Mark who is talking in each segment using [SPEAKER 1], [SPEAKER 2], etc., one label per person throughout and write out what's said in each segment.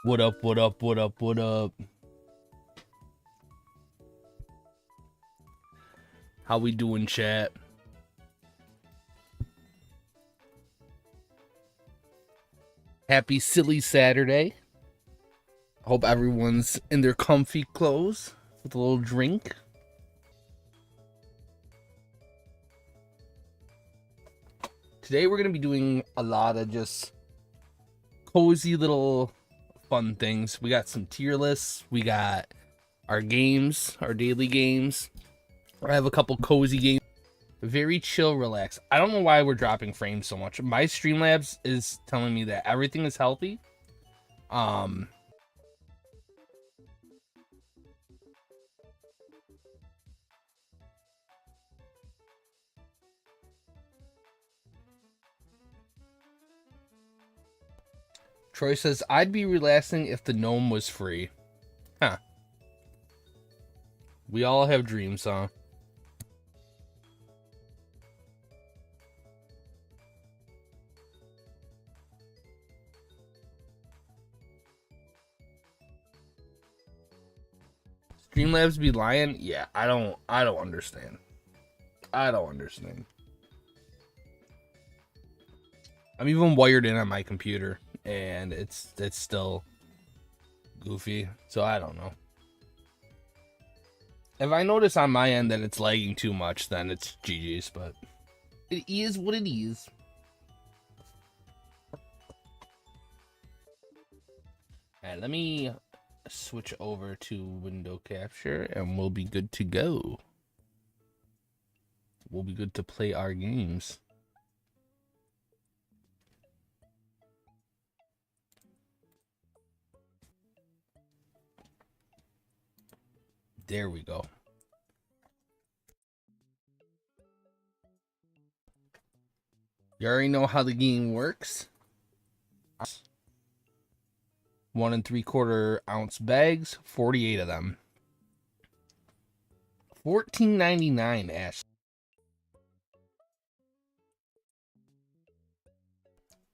[SPEAKER 1] What up, what up, what up, what up? How we doing, chat? Happy silly Saturday. Hope everyone's in their comfy clothes with a little drink. Today we're going to be doing a lot of just cozy little fun things. We got some tier lists. We got our games, our daily games. I have a couple cozy games. Very chill, relax. I don't know why we're dropping frames so much. My Streamlabs is telling me that everything is healthy. Troy says, I'd be relaxing if the gnome was free. Huh. We all have dreams, huh? Streamlabs be lying? Yeah, I don't understand. I don't understand. I'm even wired in on my computer, and it's still goofy, so I don't know. If I notice on my end that it's lagging too much, then it's GG's, but it is what it is. Alright, let me switch over to window capture, and we'll be good to go. We'll be good to play our games. There we go. You already know how the game works. 1 3/4 ounce bags, 48 of them. $14.99, Ash.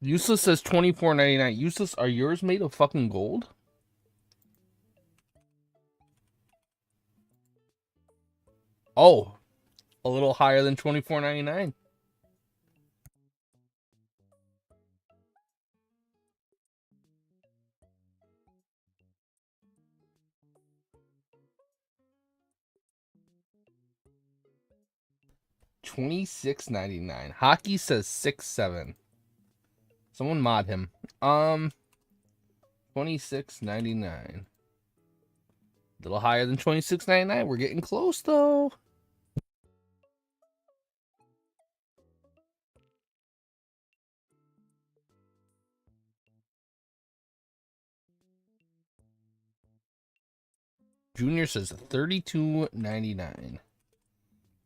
[SPEAKER 1] Useless says $24.99. Useless, are yours made of fucking gold? Oh, a little higher than $24.99. $26.99. Hockey says 6.7. Someone mod him. $26.99. A little higher than $26.99. We're getting close though. Junior says $32.99.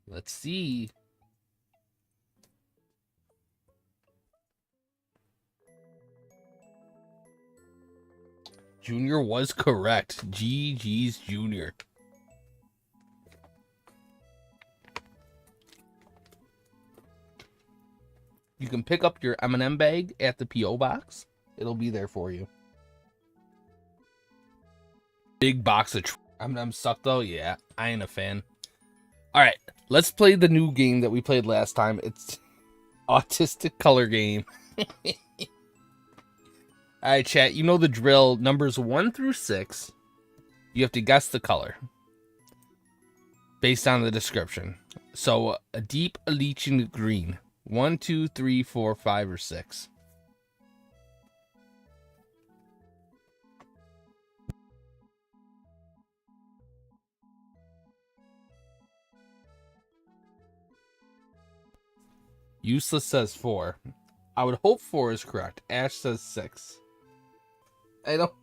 [SPEAKER 1] Let's see. Junior was correct. GG's Junior. You can pick up your M&M bag at the P.O. box. It'll be there for you. Big box of M&M suck though. Yeah, I ain't a fan. All right, let's play the new game that we played last time. It's Autistic Color Game. All right, chat, you know the drill. Numbers 1 through 6. You have to guess the color based on the description. So a deep Elysian green. 1, 2, 3, 4, 5, or 6. Useless says 4. I would hope 4 is correct. Ash says 6. I don't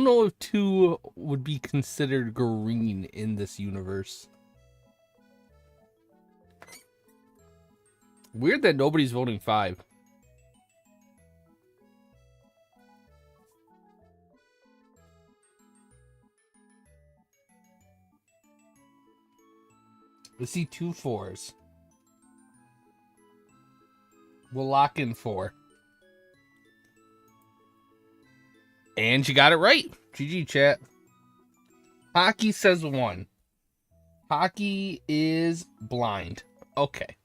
[SPEAKER 1] know if 2 would be considered green in this universe. Weird that nobody's voting 5. Let's see 2 4s. We'll lock in 4. And you got it right. GG, chat. Hockey says 1. Hockey is blind. Okay.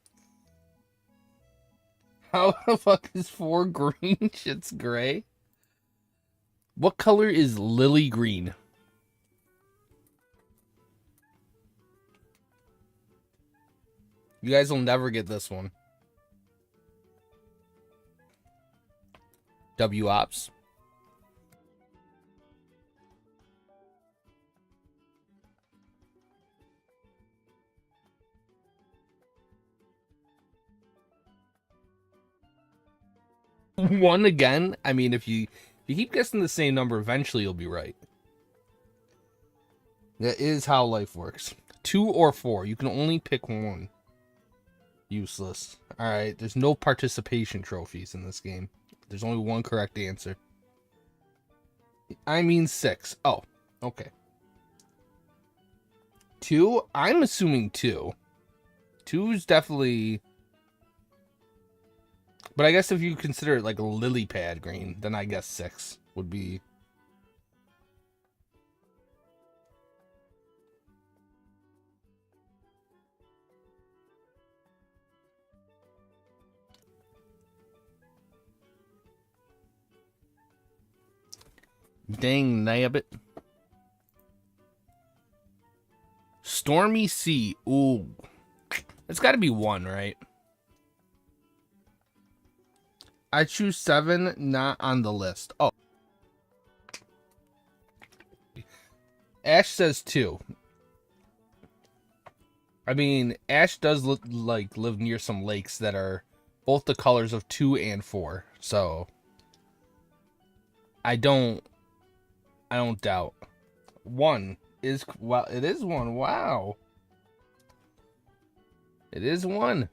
[SPEAKER 1] How the fuck is 4 green? Shit's gray. What color is lily green? You guys will never get this one. W Ops. One again. I mean, if you keep guessing the same number, eventually you'll be right. That is how life works. 2 or 4. You can only pick one. Useless. Alright, there's no participation trophies in this game. There's only one correct answer. I mean 6. Oh, okay. 2? I'm assuming 2. 2 is definitely... But I guess if you consider it like a lily pad green, then I guess 6 would be... Dang nabbit. Stormy Sea. Ooh. It's got to be 1, right? I choose 7, not on the list. Oh. Ash says 2. I mean, Ash does look like live near some lakes that are both the colors of 2 and 4. So I don't doubt. 1 is, well, it is 1. Wow. It is 1.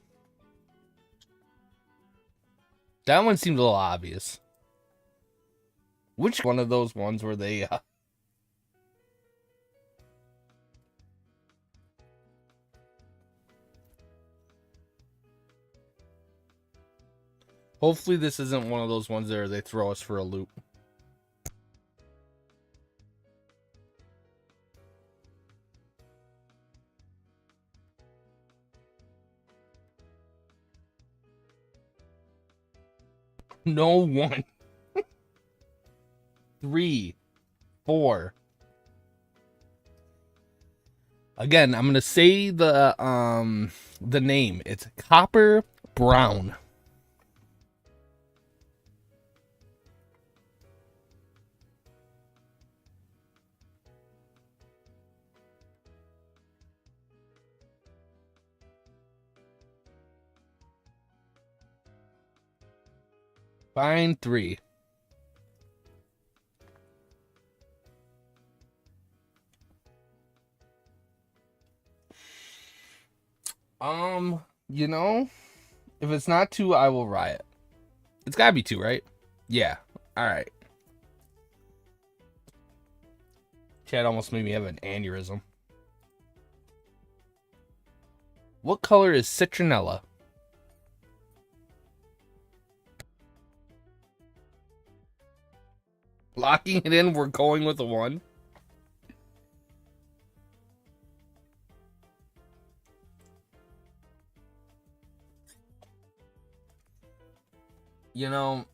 [SPEAKER 1] That one seemed a little obvious. Which one of those ones were they? Hopefully this isn't one of those ones there they throw us for a loop. No 1. 3, 4. Again, I'm gonna say the name. It's Copper Brown. Fine 3. You know, if it's not 2, I will riot. It's gotta be 2, right? Yeah. Alright. Chad almost made me have an aneurysm. What color is citronella? Locking it in, we're going with a 1. You know,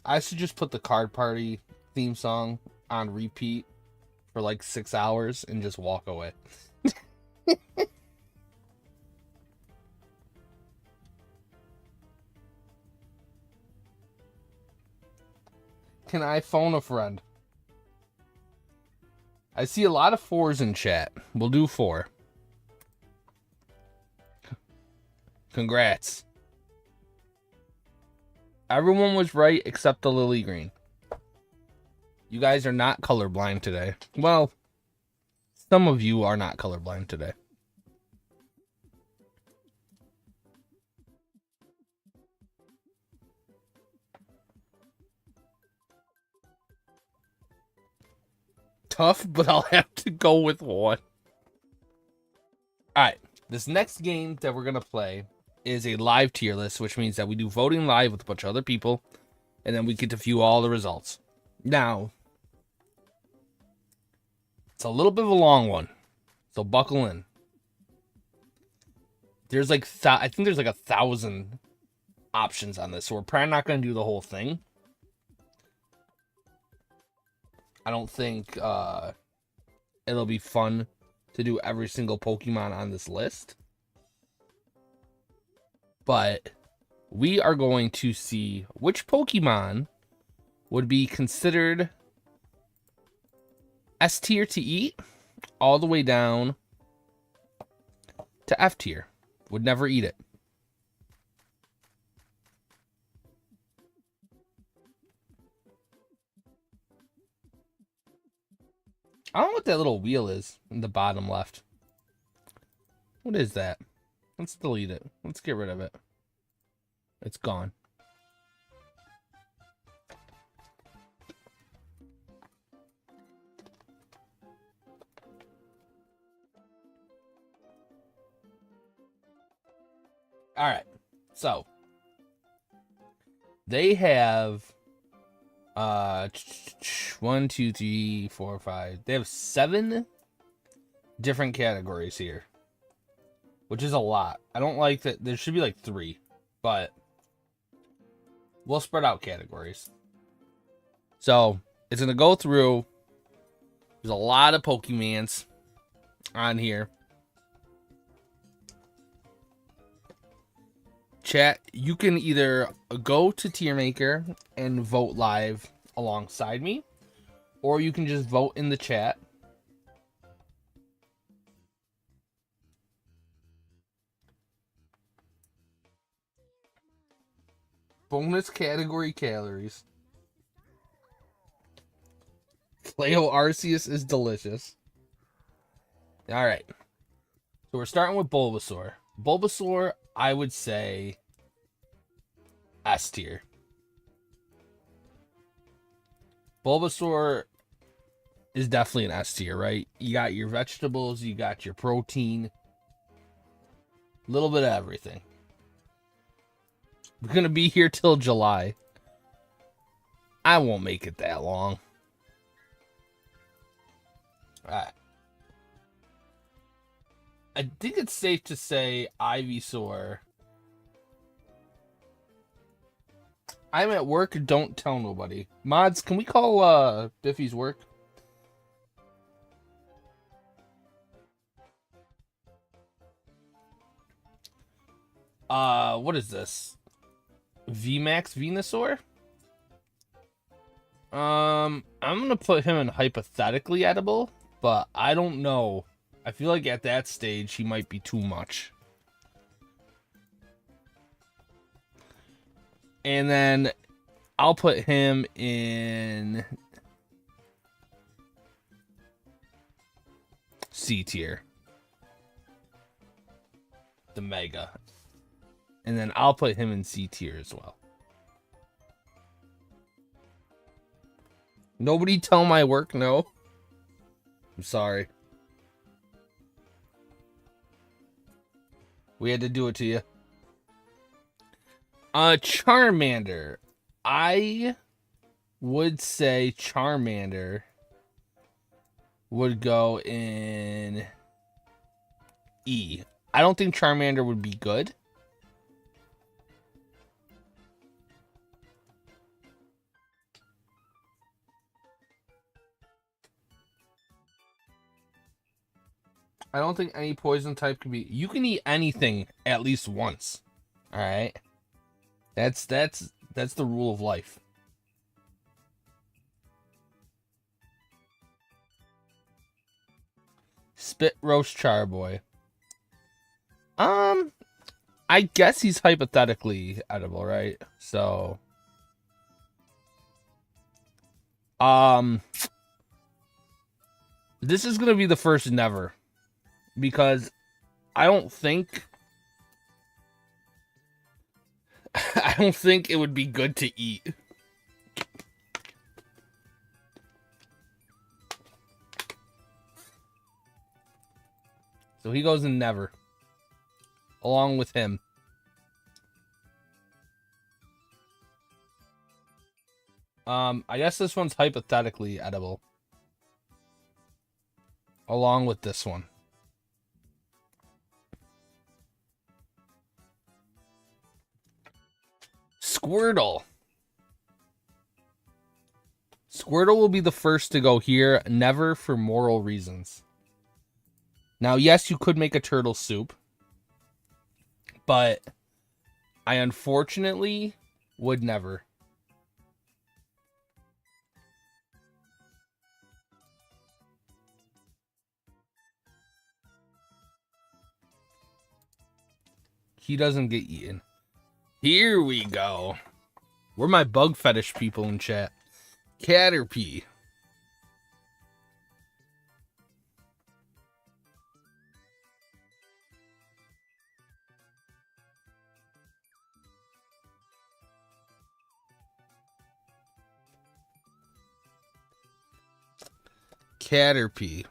[SPEAKER 1] I should just put the Card Party theme song on repeat for like 6 hours and just walk away. Can I phone a friend? I see a lot of 4s in chat. We'll do 4. Congrats. Everyone was right except the lily green. You guys are not colorblind today. Well, some of you are not colorblind today. Tough, but I'll have to go with 1. Alright, this next game that we're going to play is a live tier list, which means that we do voting live with a bunch of other people, and then we get to view all the results. Now, it's a little bit of a long one, so buckle in. There's like, I think there's like 1,000 options on this, so we're probably not going to do the whole thing. I don't think it'll be fun to do every single Pokemon on this list. But we are going to see which Pokemon would be considered S tier to eat all the way down to F tier. Would never eat it. I don't know what that little wheel is in the bottom left. What is that? Let's delete it. Let's get rid of it. It's gone. All right. So they have 1, 2, 3, 4, 5. They have 7 different categories here, which is a lot. I don't like that. There should be like 3, but we'll spread out categories. So it's gonna go through. There's a lot of Pokemons on here. Chat, you can either go to Tiermaker and vote live alongside me, or you can just vote in the chat. Bonus category calories. Cleo Arceus is delicious. Alright. So we're starting with Bulbasaur. Bulbasaur, I would say S tier. Bulbasaur is definitely an S tier, right? You got your vegetables, you got your protein, a little bit of everything. We're gonna be here till July. I won't make it that long. Alright. I think it's safe to say Ivysaur. I'm at work, don't tell nobody. Mods, can we call Biffy's work? What is this? VMAX Venusaur? I'm gonna put him in hypothetically edible, but I don't know. I feel like at that stage he might be too much. And then I'll put him in C tier. The Mega. And then I'll put him in C tier as well. Nobody tell my work no. I'm sorry. We had to do it to you. Charmander. I would say Charmander would go in E. I don't think Charmander would be good. I don't think any poison type can be. You can eat anything at least once. All right. That's the rule of life. Spit roast Charboy. I guess he's hypothetically edible, right? So this is gonna be the first never. Because I don't think it would be good to eat. So he goes in never. Along with him. I guess this one's hypothetically edible. Along with this one. Squirtle. Squirtle will be the first to go here, never for moral reasons. Now, yes, you could make a turtle soup, but I unfortunately would never. He doesn't get eaten. Here we go. We're my bug fetish people in chat. Caterpie. Caterpie.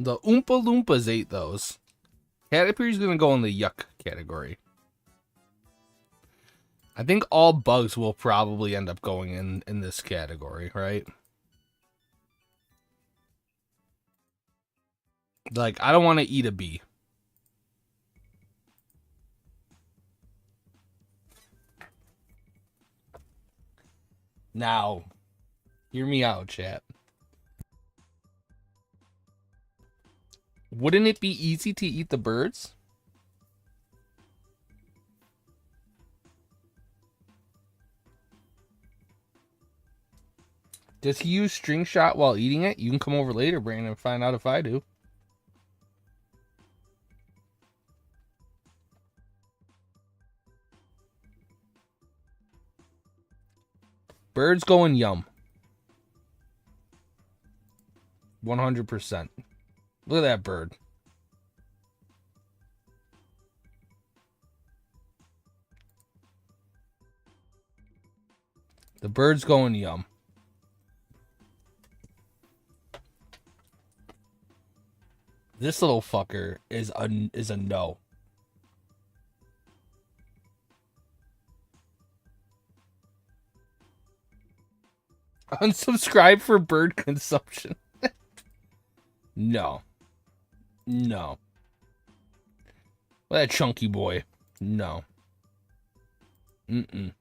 [SPEAKER 1] The Oompa Loompas ate those. Caterpie's gonna go in the yuck category. I think all bugs will probably end up going in this category, right? Like, I don't want to eat a bee. Now, hear me out, chat. Wouldn't it be easy to eat the birds? Does he use string shot while eating it? You can come over later, Brandon, and find out if I do. Birds going yum. 100%. Look at that bird. The bird's going yum. This little fucker is a no. Unsubscribe for bird consumption. No. No. That chunky boy. No. Mm-mm.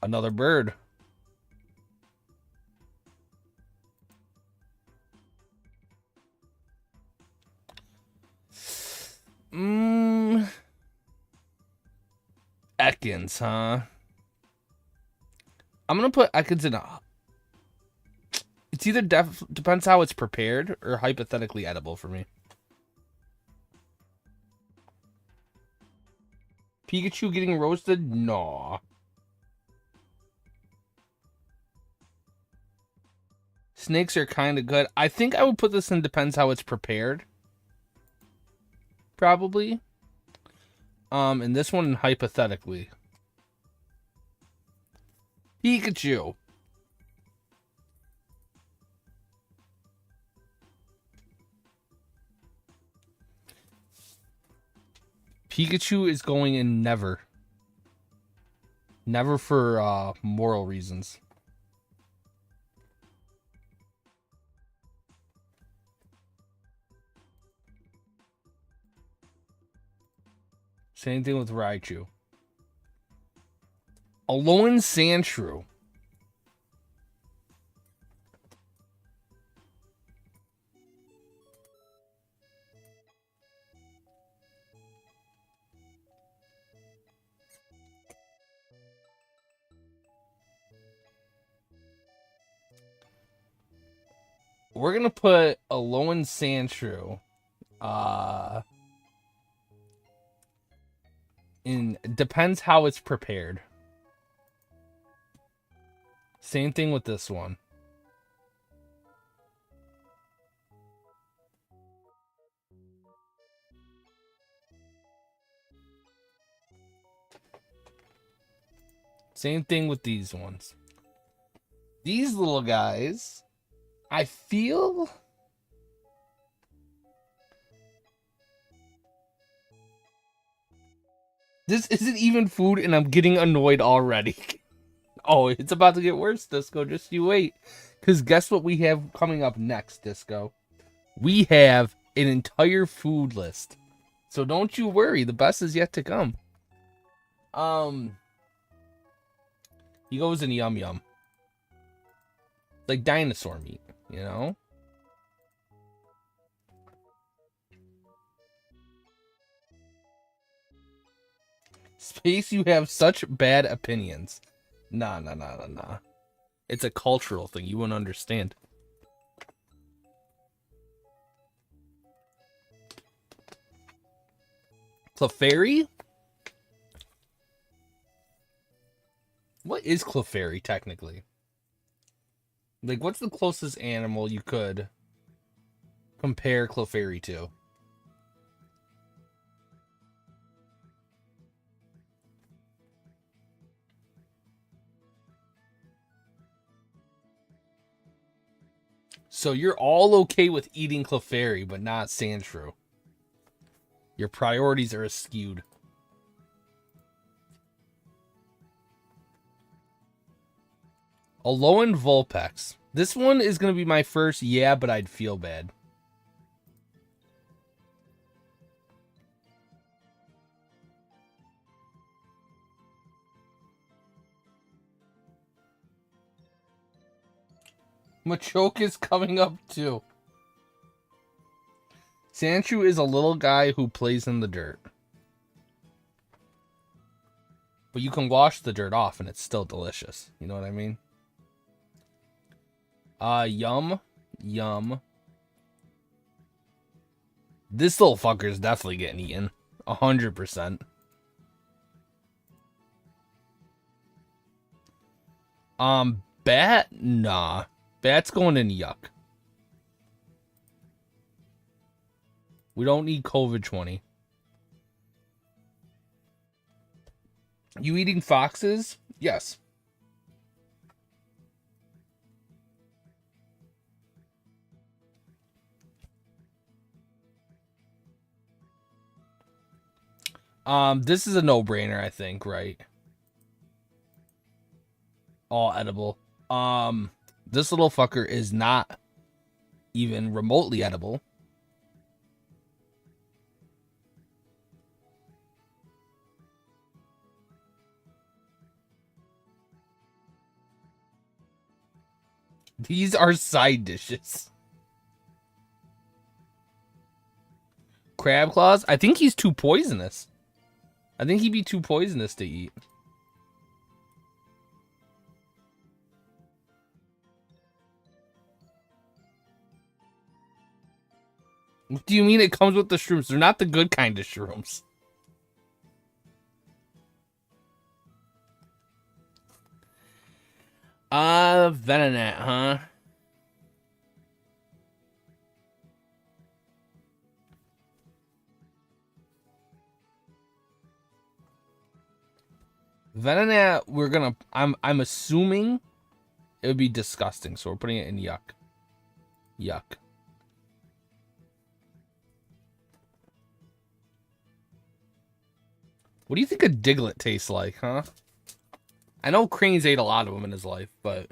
[SPEAKER 1] Another bird. Ekans, huh? I'm gonna put Ekans in a. It's either depends how it's prepared or hypothetically edible for me. Pikachu getting roasted? Nah. Snakes are kind of good. I think I would put this in depends how it's prepared. Probably. And this one hypothetically. Pikachu. Pikachu is going in never. Never for moral reasons. Same thing with Raichu. Alolan Sandshrew. We're gonna put Alolan Sandshrew in depends how it's prepared. Same thing with this one. Same thing with these ones. These little guys, I feel this isn't even food and I'm getting annoyed already. Oh, it's about to get worse, Disco. Just you wait. Because guess what we have coming up next, Disco? We have an entire food list. So don't you worry. The best is yet to come. He goes in Yum Yum. Like dinosaur meat, you know? Space, you have such bad opinions. Nah. It's a cultural thing. You wouldn't understand. Clefairy? What is Clefairy, technically? Like, what's the closest animal you could compare Clefairy to? So you're all okay with eating Clefairy, but not Sandshrew. Your priorities are skewed. Alolan Vulpix. This one is going to be my first, yeah, but I'd feel bad. Machoke is coming up too. Sandshrew is a little guy who plays in the dirt. But you can wash the dirt off and it's still delicious. You know what I mean? Yum. This little fucker is definitely getting eaten. 100%. Bat? Nah. Bat's going in yuck. We don't need COVID-20. You eating foxes? Yes. This is a no-brainer, I think, right? All edible. This little fucker is not even remotely edible. These are side dishes. Crab claws? I think he's too poisonous. I think he'd be too poisonous to eat. What do you mean it comes with the shrooms? They're not the good kind of shrooms. Venonat, huh? Venonat, we're gonna... I'm assuming it would be disgusting, so we're putting it in yuck. Yuck. What do you think a Diglett tastes like, huh? I know Crane's ate a lot of them in his life, but...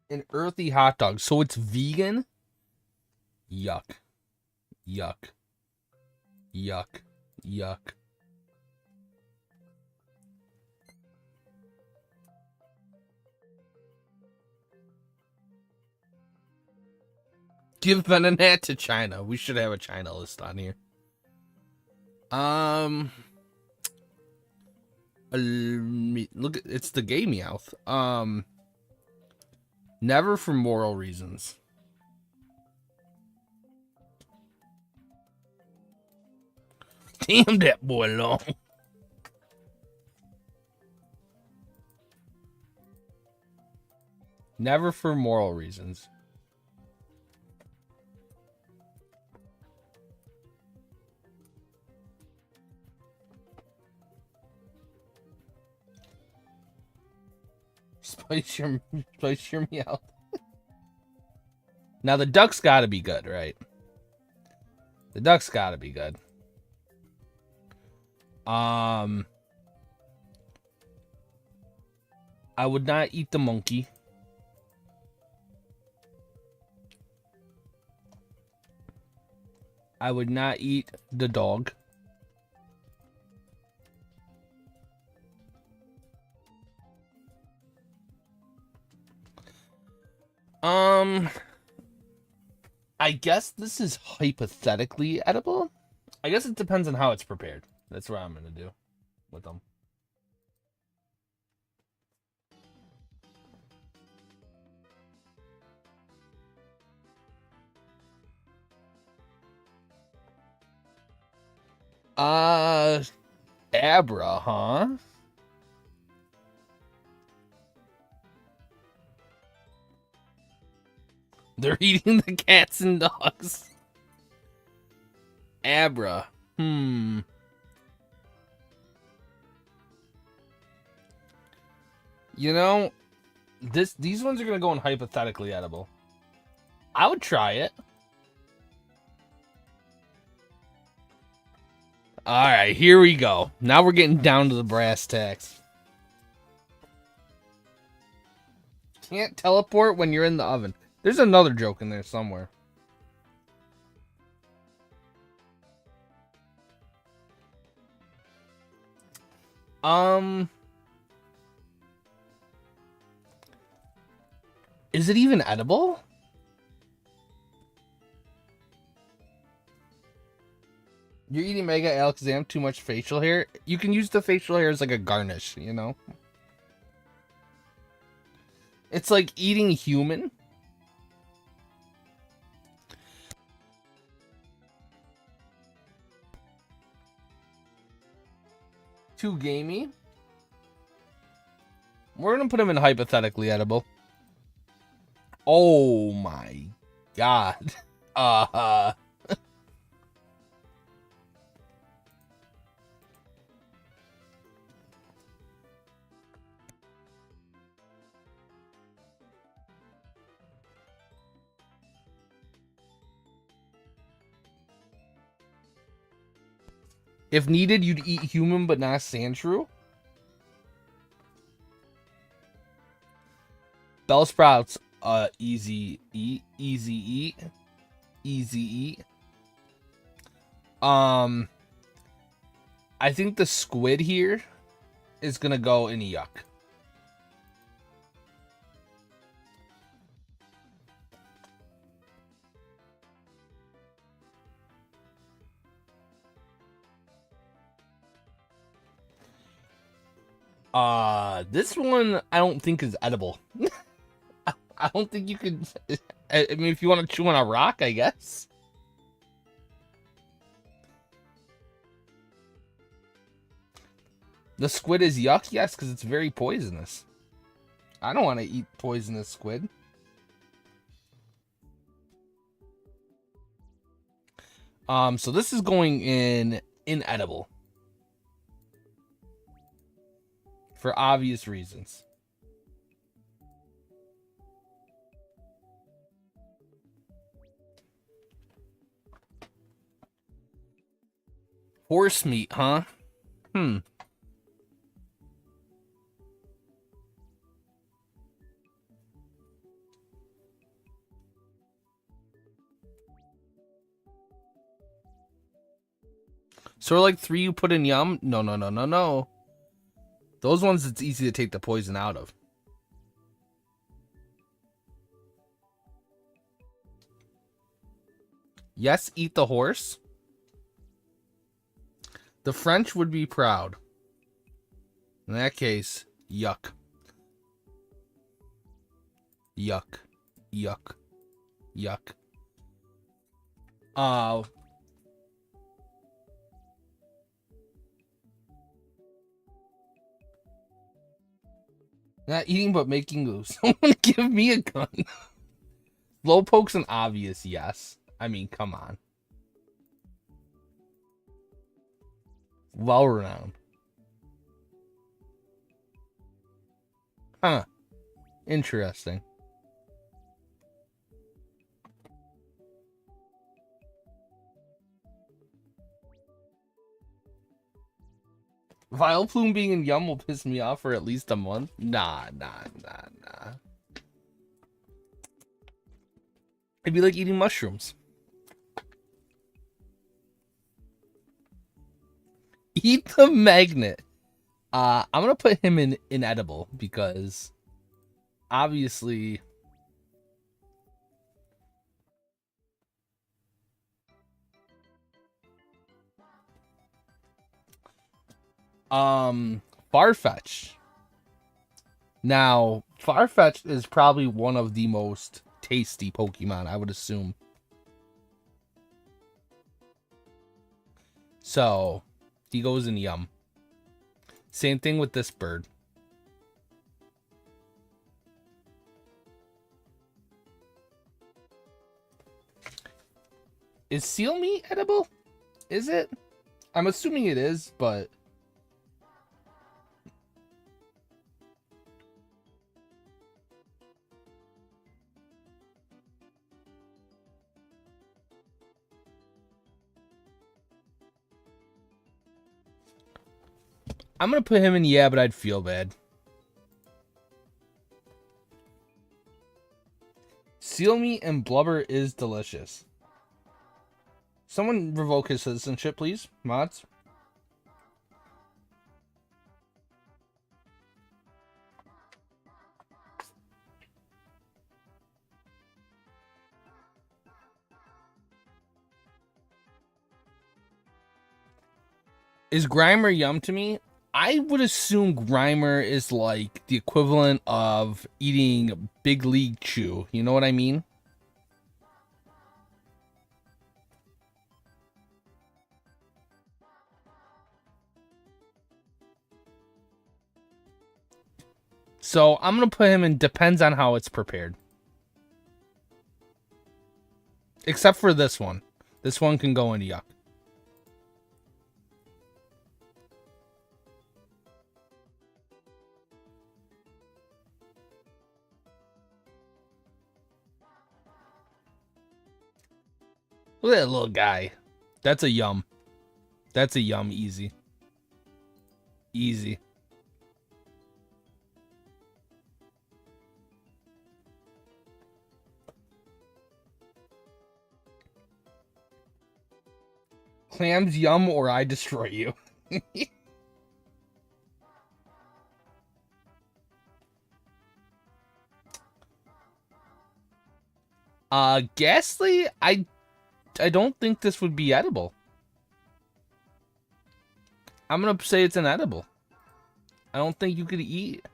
[SPEAKER 1] An earthy hot dog. So it's vegan? Yuck. Yuck. Yuck. Yuck. Give Venonat to China. We should have a China list on here. Look, it's the gay Meowth. Never for moral reasons. Damn that boy long. Never for moral reasons. Spice your Meowth. Now the duck's gotta be good, right? The duck's gotta be good. I would not eat the monkey. I would not eat the dog. I guess this is hypothetically edible. I guess it depends on how it's prepared. That's what I'm gonna do with them. Abra, huh? They're eating the cats and dogs. Abra. You know, these ones are gonna go in hypothetically edible. I would try it. Alright, here we go. Now we're getting down to the brass tacks. Can't teleport when you're in the oven. There's another joke in there somewhere. Is it even edible? You're eating Mega Alakazam, too much facial hair. You can use the facial hair as like a garnish, you know? It's like eating human. Too gamey. We're gonna put him in hypothetically edible. Oh my god. If needed, you'd eat human but not Sandshrew. Bellsprouts, easy eat. Easy eat. Easy eat. I think the squid here is gonna go in yuck. This one I don't think is edible. I don't think you could. I mean, if you want to chew on a rock, I guess. The squid is yuck, yes, because it's very poisonous. I don't want to eat poisonous squid. So this is going in inedible. For obvious reasons. Horse meat, huh? So like 3 you put in yum? No. Those ones it's easy to take the poison out of. Yes, eat the horse. The French would be proud. In that case, yuck. Yuck. Yuck. Yuck. Not eating but making loose. Someone give me a gun. Slowpoke's an obvious yes. I mean, come on. Well renowned. Huh. Interesting. Vileplume being in Yum will piss me off for at least a month. Nah. It'd be like eating mushrooms. Eat the magnet. I'm gonna put him in inedible because obviously Farfetch. Now, Farfetch is probably one of the most tasty Pokemon, I would assume. So, he goes in yum. Same thing with this bird. Is seal meat edible? Is it? I'm assuming it is, but I'm gonna put him in yeah, but I'd feel bad. Seal meat and blubber is delicious. Someone revoke his citizenship, please, mods. Is Grimer yum to me? I would assume Grimer is like the equivalent of eating Big League Chew. You know what I mean? So I'm going to put him in depends on how it's prepared. Except for this one. This one can go into yuck. Look at that little guy. That's a yum. That's a yum, easy. Easy. Clams yum or I destroy you. Ghastly, I don't think this would be edible. I'm gonna say it's inedible. I don't think you could eat.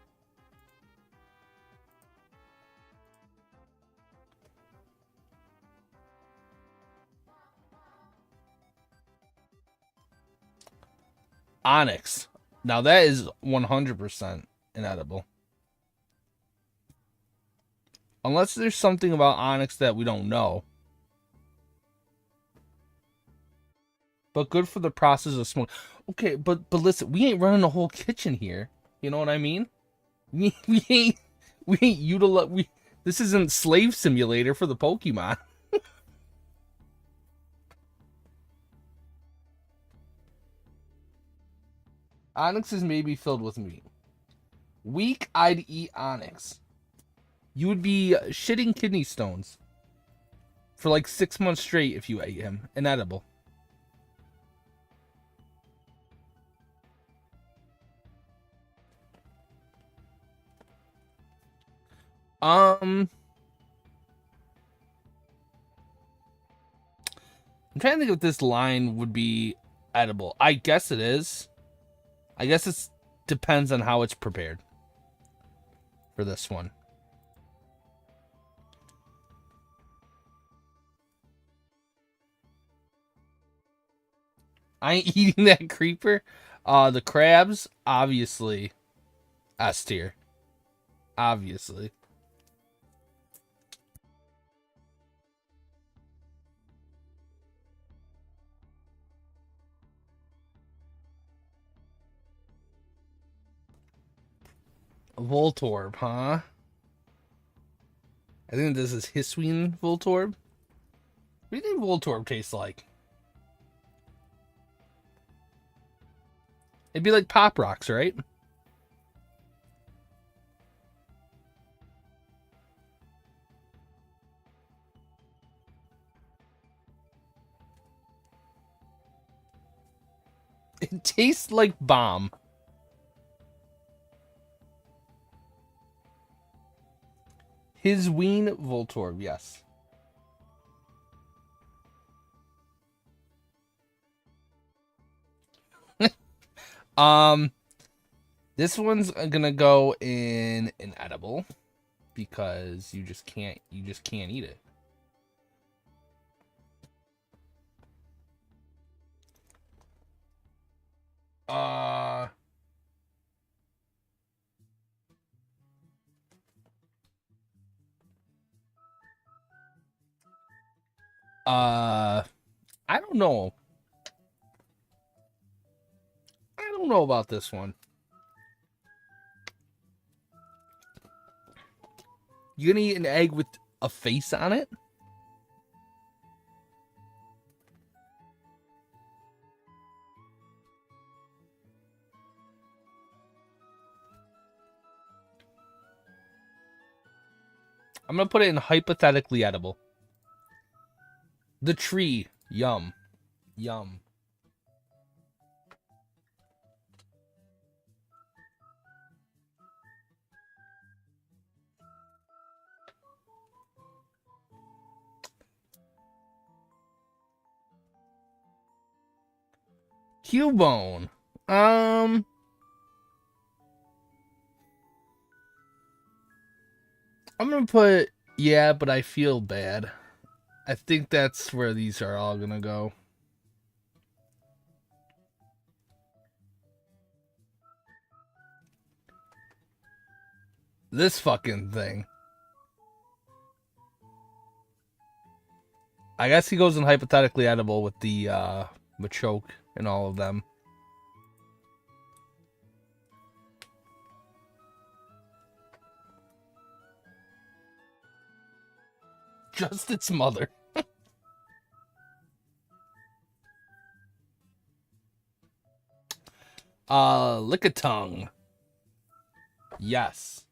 [SPEAKER 1] Onyx. Now that is 100% inedible. Unless there's something about Onyx that we don't know. But good for the process of smoke. Okay, but listen, we ain't running a whole kitchen here. You know what I mean? We ain't utilize. This isn't Slave Simulator for the Pokemon. Onyx is maybe filled with meat. Weak, I'd eat Onyx. You would be shitting kidney stones for like 6 months straight if you ate him. Inedible. I'm trying to think if this line would be edible. I guess it is. I guess it depends on how it's prepared for this one. I ain't eating that creeper. The crabs, obviously, S tier. Obviously. Voltorb, huh? I think this is Hisuian Voltorb. What do you think Voltorb tastes like? It'd be like Pop Rocks, right? It tastes like bomb. Hisuian Voltorb, yes. This one's gonna go in an edible because you just can't eat it. Uh I don't know. I don't know about this one. You gonna eat an egg with a face on it? I'm gonna put it in hypothetically edible. The tree, yum, yum. Cubone. I'm gonna put yeah, but I feel bad. I think that's where these are all gonna go. This fucking thing. I guess he goes in hypothetically edible with the Machoke and all of them. Just its mother. Lickitung. Yes.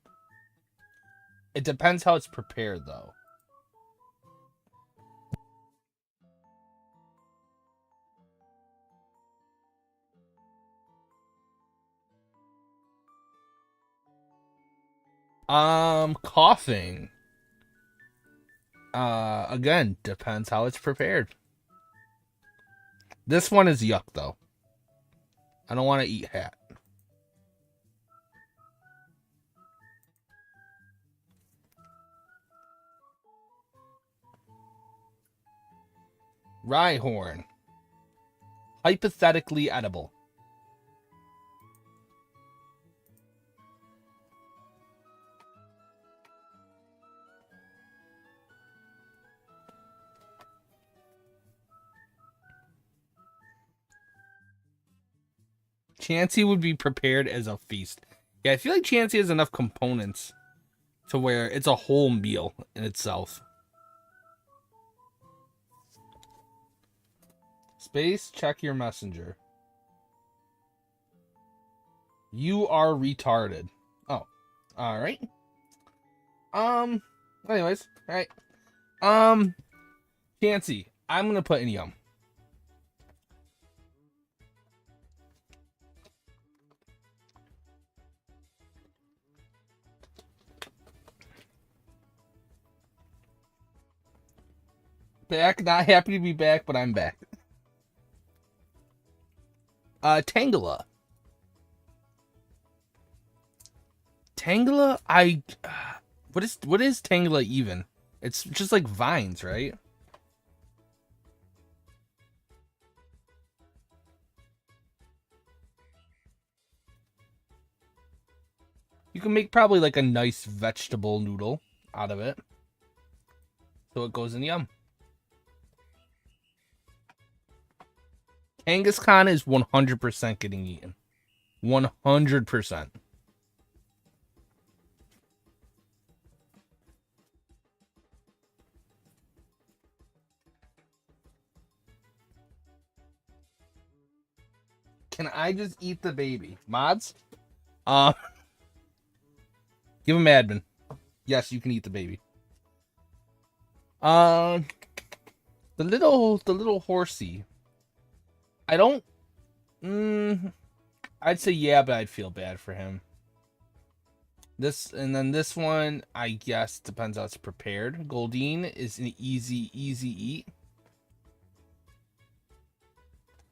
[SPEAKER 1] It depends how it's prepared, though. Coughing. Again, depends how it's prepared. This one is yuck, though. I don't want to eat hat. Rhyhorn. Hypothetically edible. Chansey would be prepared as a feast. Yeah, I feel like Chansey has enough components to where it's a whole meal in itself. Space, check your messenger. You are retarded. Oh, all right. Anyways, all right. Chansey, I'm gonna put in yum. Back, not happy to be back, but I'm back. Tangela. Tangela, what is Tangela even? It's just like vines, right? You can make probably like a nice vegetable noodle out of it. So it goes in yum. Kangaskhan is 100% getting eaten. 100%. Can I just eat the baby? Mods? Give him admin. Yes, you can eat the baby. The little horsey. I don't. I'd say yeah, but I'd feel bad for him. This and then this one, I guess depends how it's prepared. Goldeen is an easy eat.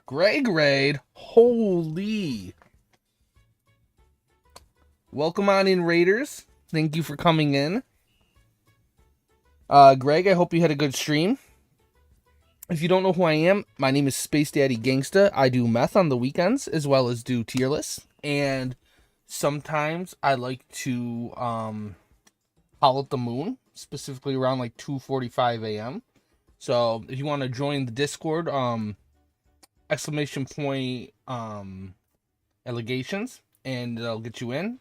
[SPEAKER 1] Greg Raid, holy! Welcome on in, Raiders. Thank you for coming in. Greg, I hope you had a good stream. If you don't know who I am, my name is Space Daddy Gangsta. I do meth on the weekends as well as do tier lists. And sometimes I like to howl at the moon, specifically around like 2:45 a.m. So if you want to join the Discord, exclamation point allegations, and it'll get you in.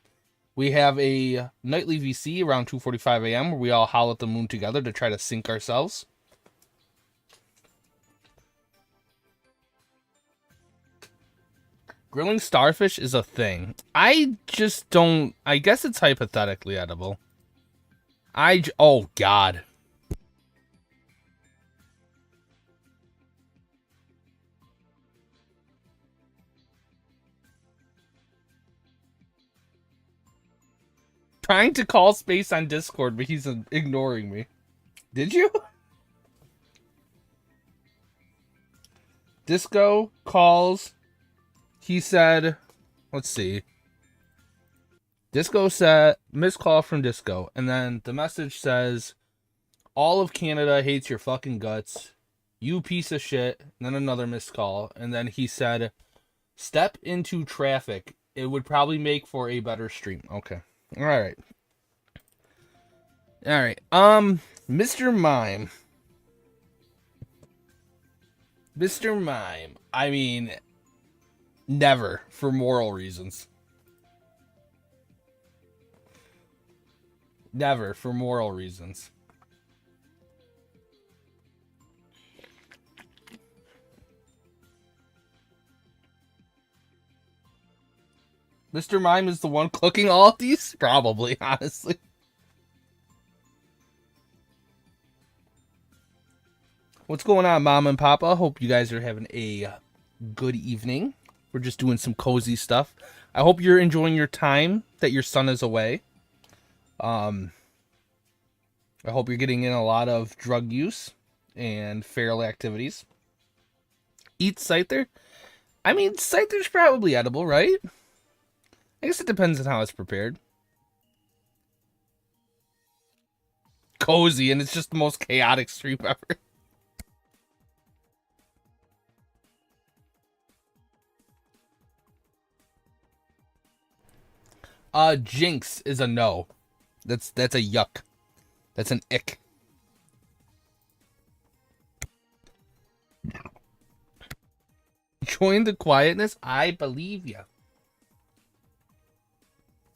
[SPEAKER 1] We have a nightly VC around 2:45 a.m. where we all howl at the moon together to try to sync ourselves. Grilling starfish is a thing. I just don't. I guess it's hypothetically edible. Oh, God. Trying to call Space on Discord, but he's ignoring me. Did you? Disco calls. He said, let's see. Disco said, missed call from Disco. And then the message says, all of Canada hates your fucking guts. You piece of shit. And then another missed call. And then he said, step into traffic. It would probably make for a better stream. Okay. All right. Mr. Mime. Mr. Mime. I mean, never, for moral reasons. Never, for moral reasons. Mr. Mime is the one cooking all of these? Probably, honestly. What's going on, Mom and Papa? Hope you guys are having a good evening. We're just doing some cozy stuff. I hope you're enjoying your time that your son is away. Um, I hope you're getting in a lot of drug use and feral activities. Eat Scyther? I mean, Scyther's probably edible, right? I guess it depends on how it's prepared. Cozy, and it's just the most chaotic stream ever. Jinx is a no. That's a yuck. That's an ick. Join the quietness? I believe you.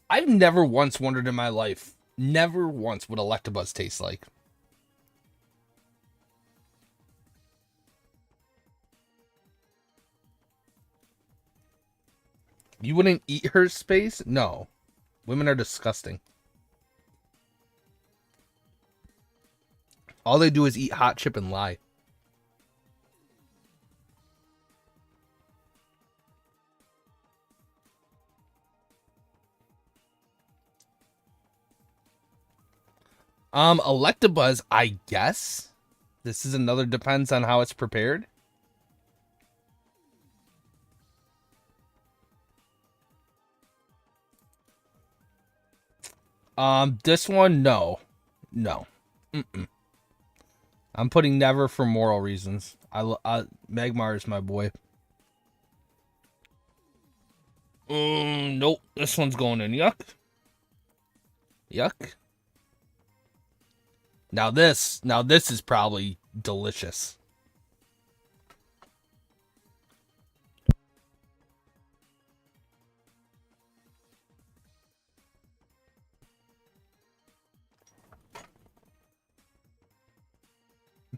[SPEAKER 1] I've never once wondered in my life, never once, what Electabuzz tastes like. You wouldn't eat her space? No. Women are disgusting. All they do is eat hot chip and lie. Electabuzz, I guess. This is another depends on how it's prepared. This one, no. No. Mm-mm. I'm putting never for moral reasons. Magmar is my boy. Nope. This one's going in yuck. Yuck. Now this is probably delicious.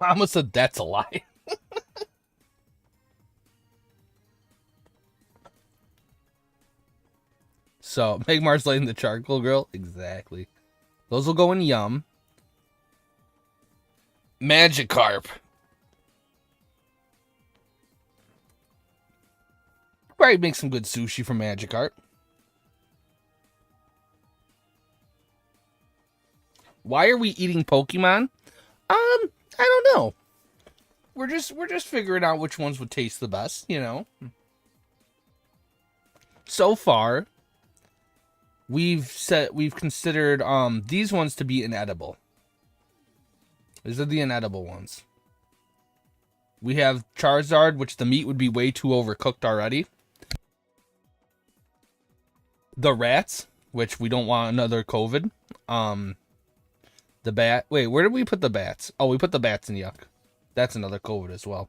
[SPEAKER 1] Mama said that's a lie. So, Magmar's letting the charcoal grill? Exactly. Those will go in yum. Magikarp. Probably make some good sushi from Magikarp. Why are we eating Pokemon? I don't know. We're just figuring out which ones would taste the best, you know. So far, we've considered these ones to be inedible. These are the inedible ones. We have Charizard, which the meat would be way too overcooked already. The rats, which we don't want another COVID. The bat. Wait, where did we put the bats? Oh, we put the bats in yuck. That's another COVID as well.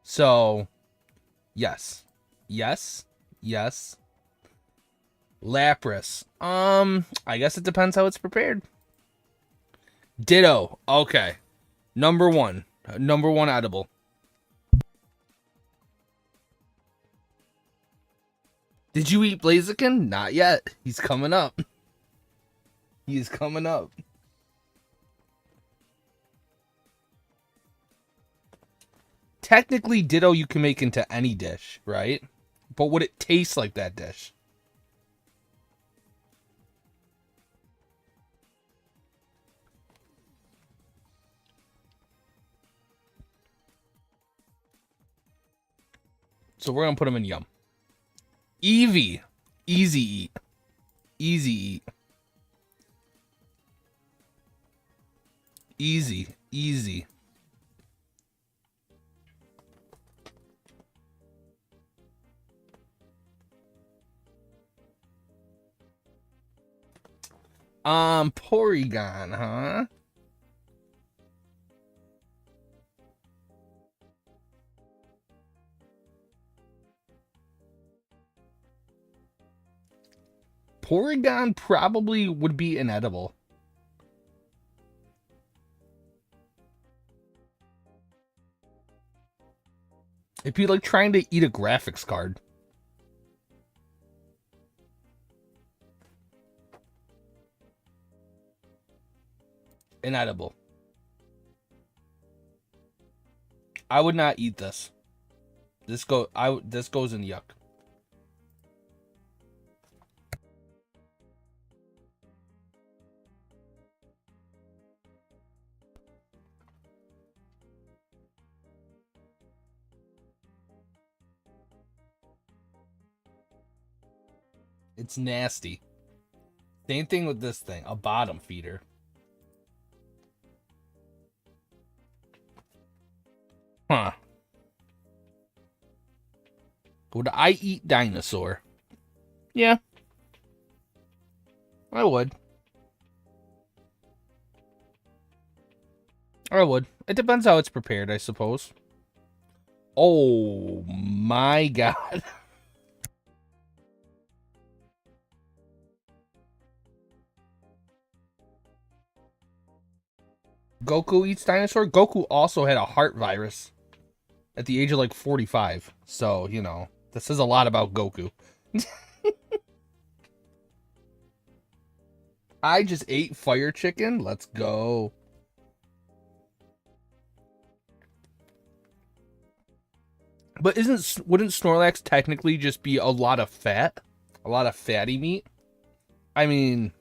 [SPEAKER 1] So, yes. Yes. Yes. Lapras. I guess it depends how it's prepared. Ditto. Okay. Number one. Number one edible. Did you eat Blaziken? Not yet. He's coming up. He's coming up. Technically, Ditto you can make into any dish, right? But would it taste like that dish? So we're going to put them in yum. Eevee. Easy eat. Easy eat. Easy. Easy. Porygon, huh? Porygon probably would be inedible. It'd be like trying to eat a graphics card. Inedible. I would not eat this. This goes in yuck. It's nasty. Same thing with this thing, a bottom feeder. Huh. Would I eat dinosaur? Yeah. I would. I would. It depends how it's prepared, I suppose. Oh my god. Goku eats dinosaur? Goku also had a heart virus at the age of like 45. So, you know, this says a lot about Goku. I just ate fire chicken. Let's go. But wouldn't Snorlax technically just be a lot of fat? A lot of fatty meat? I mean,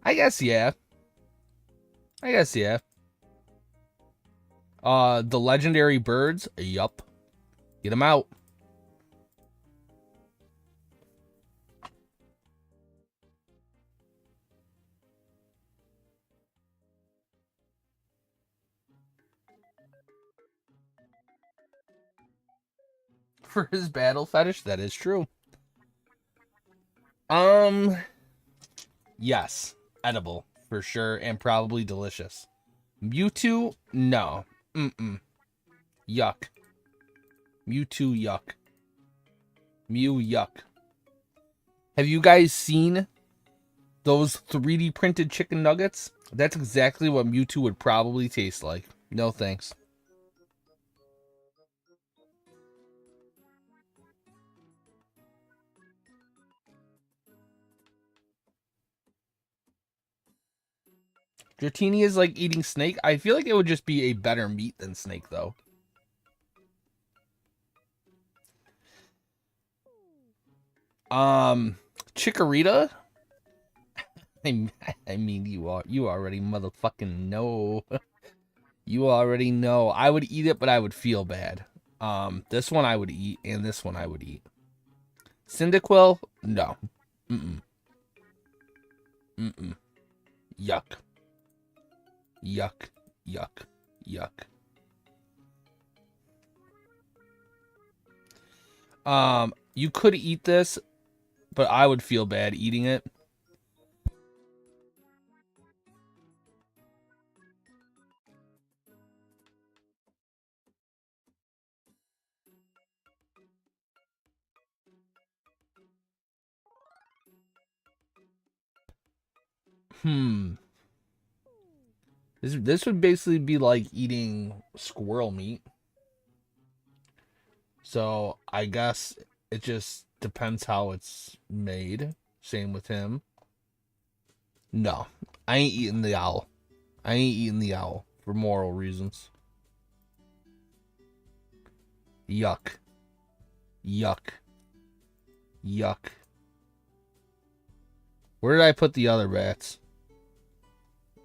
[SPEAKER 1] I guess yeah. I guess yeah. The legendary birds? Yup. Get them out. For his battle fetish, that is true. Yes. Edible, for sure, and probably delicious. Mewtwo? No. Mm-mm. Yuck. Mewtwo, yuck. Mew, yuck. Have you guys seen those 3D printed chicken nuggets? That's exactly what Mewtwo would probably taste like. No thanks. Dratini is like eating snake. I feel like it would just be a better meat than snake, though. Chikorita? I mean, you already motherfucking know. You already know. I would eat it, but I would feel bad. This one I would eat, and this one I would eat. Cyndaquil? No. Mm-mm. Mm-mm. Yuck. Yuck. Yuck. Yuck. You could eat this, but I would feel bad eating it. Hmm. This would basically be like eating squirrel meat. So I guess it just depends how it's made. Same with him. No, I ain't eating the owl. I ain't eating the owl for moral reasons. Yuck. Yuck. Yuck. Where did I put the other bats?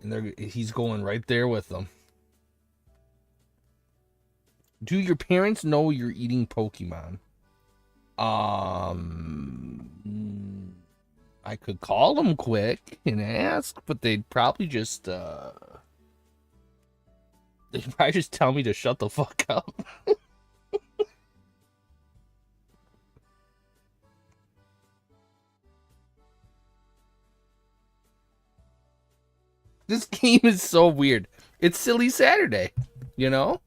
[SPEAKER 1] And he's going right there with them. Do your parents know you're eating Pokemon? I could call them quick and ask, but they'd probably just tell me to shut the fuck up. This game is so weird. It's Silly Saturday, you know?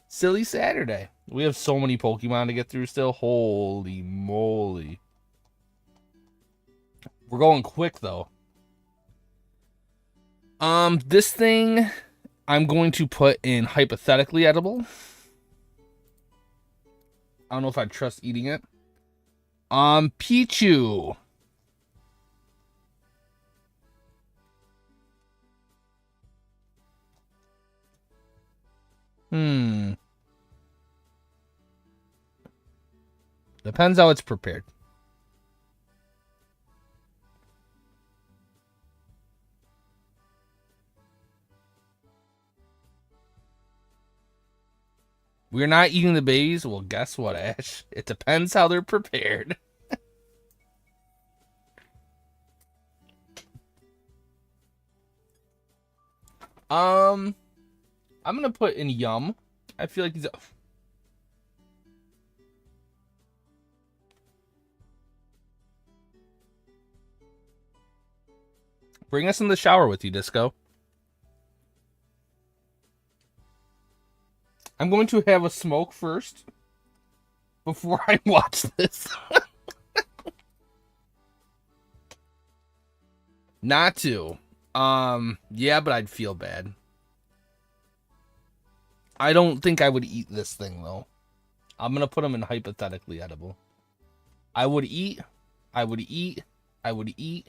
[SPEAKER 1] Silly Saturday. We have so many Pokemon to get through still. Holy moly. We're going quick though. This thing I'm going to put in hypothetically edible. I don't know if I'd trust eating it. Pichu. Hmm. Depends how it's prepared. We're not eating the babies? Well, guess what, Ash? It depends how they're prepared. I'm gonna put in Yum. I feel like he's... Bring us in the shower with you, Disco. I'm going to have a smoke first before I watch this. Not to. Yeah, but I'd feel bad. I don't think I would eat this thing, though. I'm gonna put them in hypothetically edible. I would eat. I would eat. I would eat.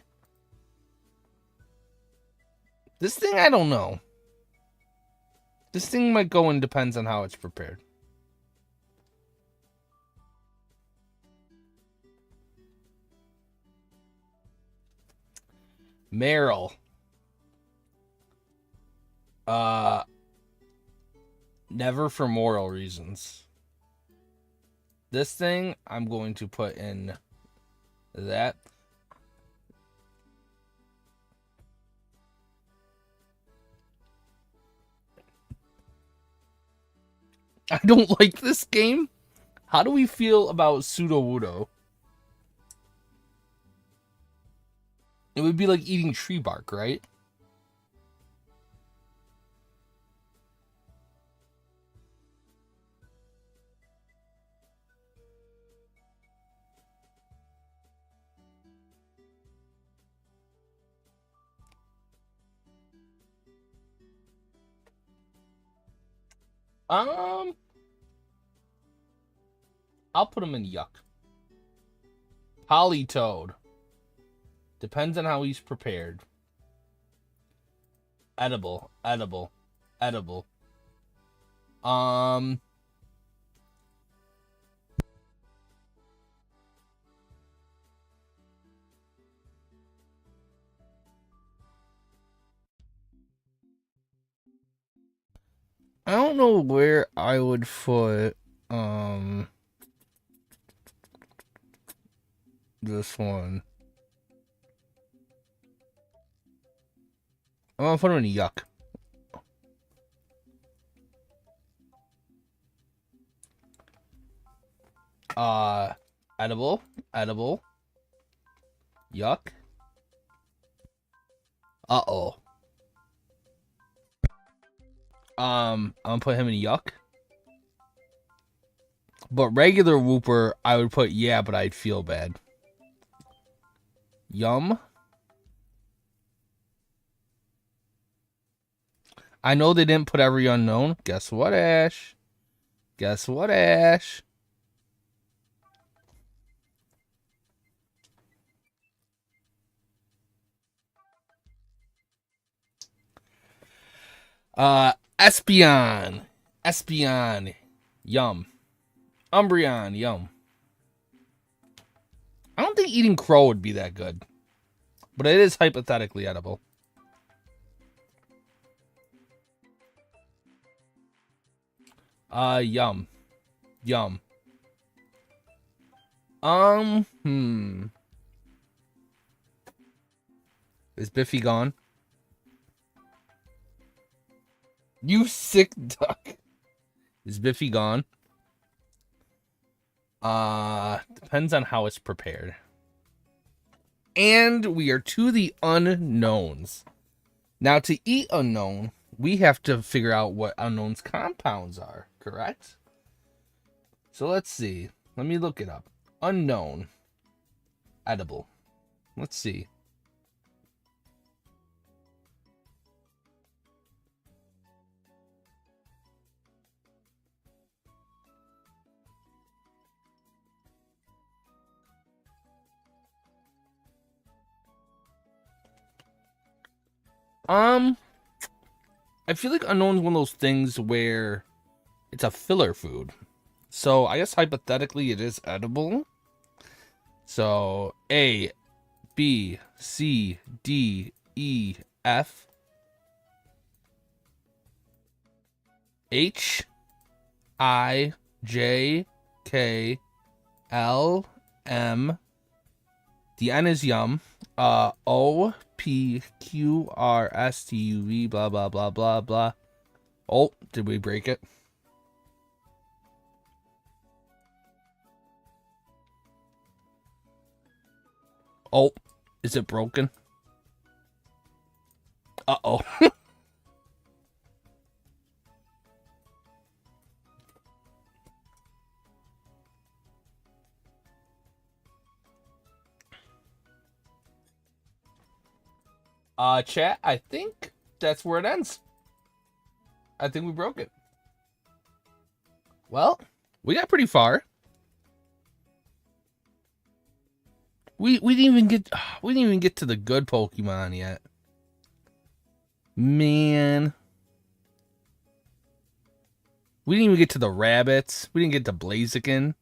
[SPEAKER 1] This thing, I don't know. This thing might go in, depends on how it's prepared. Meryl. Never for moral reasons. This thing, I'm going to put in that. I don't like this game. How do we feel about Sudowoodo? It would be like eating tree bark, right? I'll put him in yuck. Polytoad. Depends on how he's prepared. Edible, edible, edible. I don't know where I would put this one. I'm gonna put him in yuck. Edible, edible. Yuck. Uh-oh. I'm gonna put him in yuck. But regular Wooper, I would put yeah, but I'd feel bad. Yum. I know they didn't put every unknown. Guess what, Ash? Guess what, Ash? Espeon. Espeon. Yum. Umbreon. Yum. I don't think eating crow would be that good. But it is hypothetically edible. Yum. Yum. Is Biffy gone? You sick duck. Is Biffy gone? Depends on how it's prepared. And we are to the unknowns. Now, to eat unknown, we have to figure out what unknown's compounds are, correct? So let's see. Let me look it up. Unknown. Edible. Let's see. I feel like unknown is one of those things where it's a filler food. So I guess hypothetically it is edible. So A, B, C, D, E, F, H, I, J, K, L, M. The N is yum. O, P, Q, R, S, T, U, V, blah, blah, blah, blah, blah. Oh, did we break it? Oh, is it broken? Uh-oh. Chat, I think that's where it ends. I think we broke it. Well, we got pretty far. We didn't even get to the good Pokemon yet. Man. We didn't even get to the rabbits. We didn't get to Blaziken.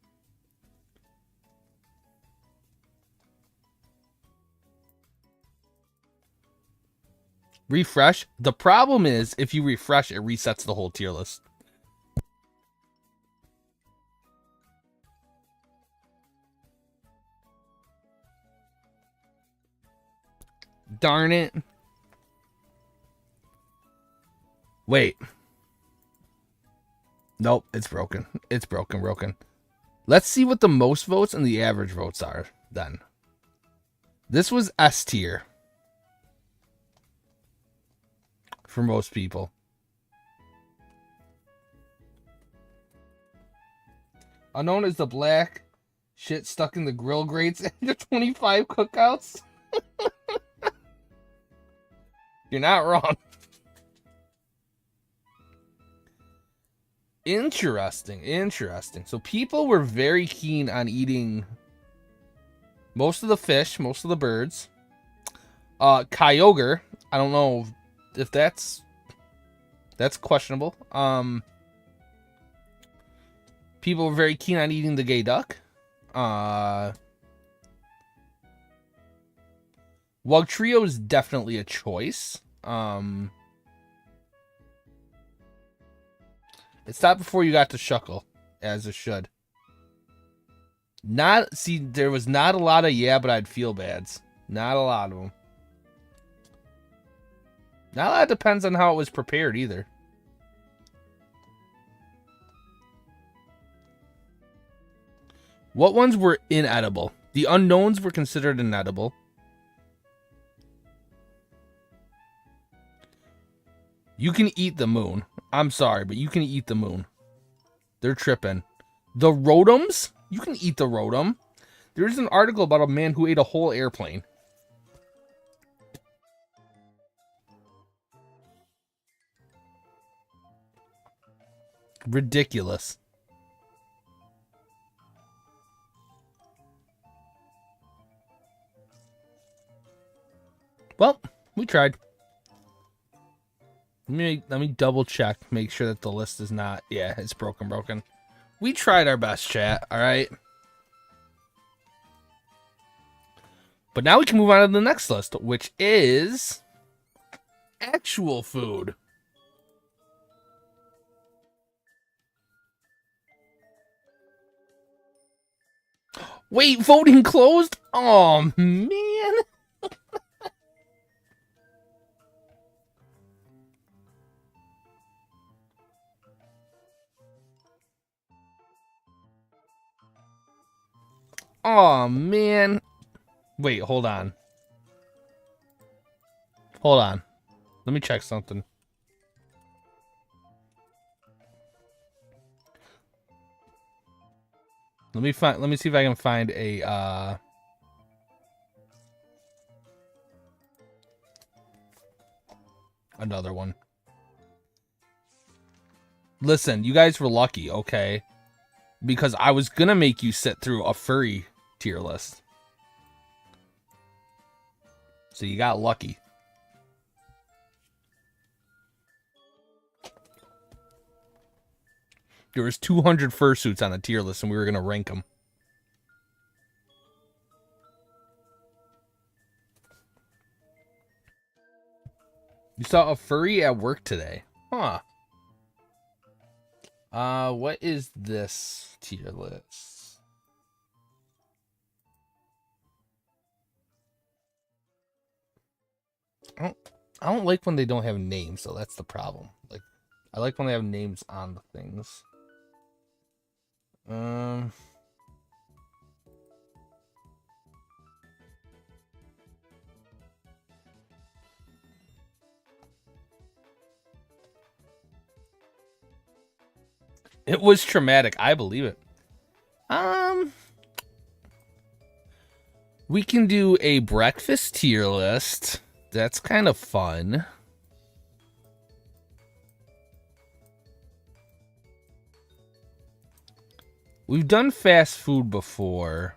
[SPEAKER 1] Refresh. The problem is, if you refresh, it resets the whole tier list. Darn it. Wait. Nope, it's broken. It's broken. Let's see what the most votes and the average votes are then. This was S tier for most people. Unknown is the black shit stuck in the grill grates after 25 cookouts. You're not wrong. Interesting. So people were very keen on eating most of the fish, most of the birds. Kyogre, I don't know if that's questionable. People were very keen on eating the gay duck. Wugtrio is definitely a choice. It stopped before you got to Shuckle, as it should. There was not a lot of but I'd feel bads. Not a lot of them. Not a lot depends on how it was prepared either. What ones were inedible? The unknowns were considered inedible. You can eat the moon. I'm sorry, but you can eat the moon. They're tripping. The Rotoms? You can eat the Rotom. There's an article about a man who ate a whole airplane. Ridiculous. Well, we tried. Let me double check, make sure that the list is not. Yeah, it's broken. We tried our best, chat. All right. But now we can move on to the next list, which is actual food. Wait, voting closed? Oh, man. Oh, man. Wait, hold on. Let me check something. Let me see if I can find a another one. Listen, you guys were lucky, okay? Because I was gonna make you sit through a furry tier list. So you got lucky. There was 200 fursuits on a tier list, and we were gonna rank them. You saw a furry at work today, huh? What is this tier list? I don't like when they don't have names, so that's the problem. Like, I like when they have names on the things. It was traumatic. I believe it. We can do a breakfast tier list. That's kind of fun. We've done fast food before.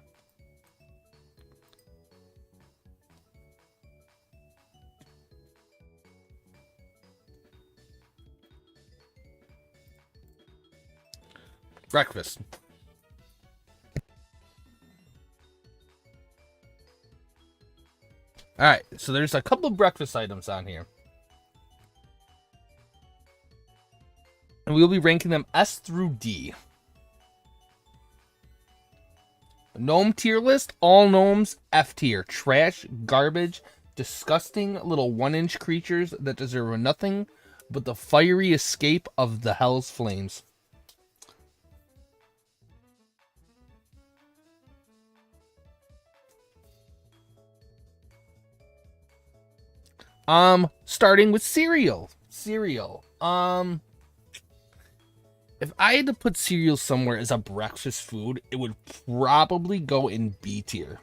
[SPEAKER 1] Breakfast. All right, so there's a couple of breakfast items on here. And we'll be ranking them S through D. Gnome tier list, all gnomes, F tier. Trash, garbage, disgusting little 1-inch creatures that deserve nothing but the fiery escape of the hell's flames. Starting with cereal. If I had to put cereal somewhere as a breakfast food, it would probably go in B tier.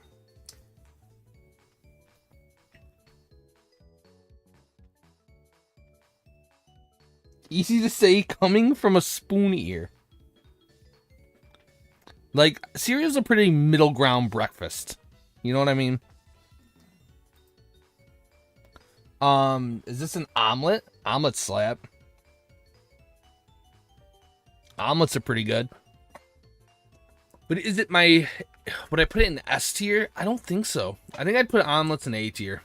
[SPEAKER 1] Easy to say, coming from a spoon ear. Like, cereal's a pretty middle ground breakfast. You know what I mean? Is this an omelet? Omelet slap. Omelets are pretty good. But is it my... Would I put it in S tier? I don't think so. I think I'd put omelets in A tier.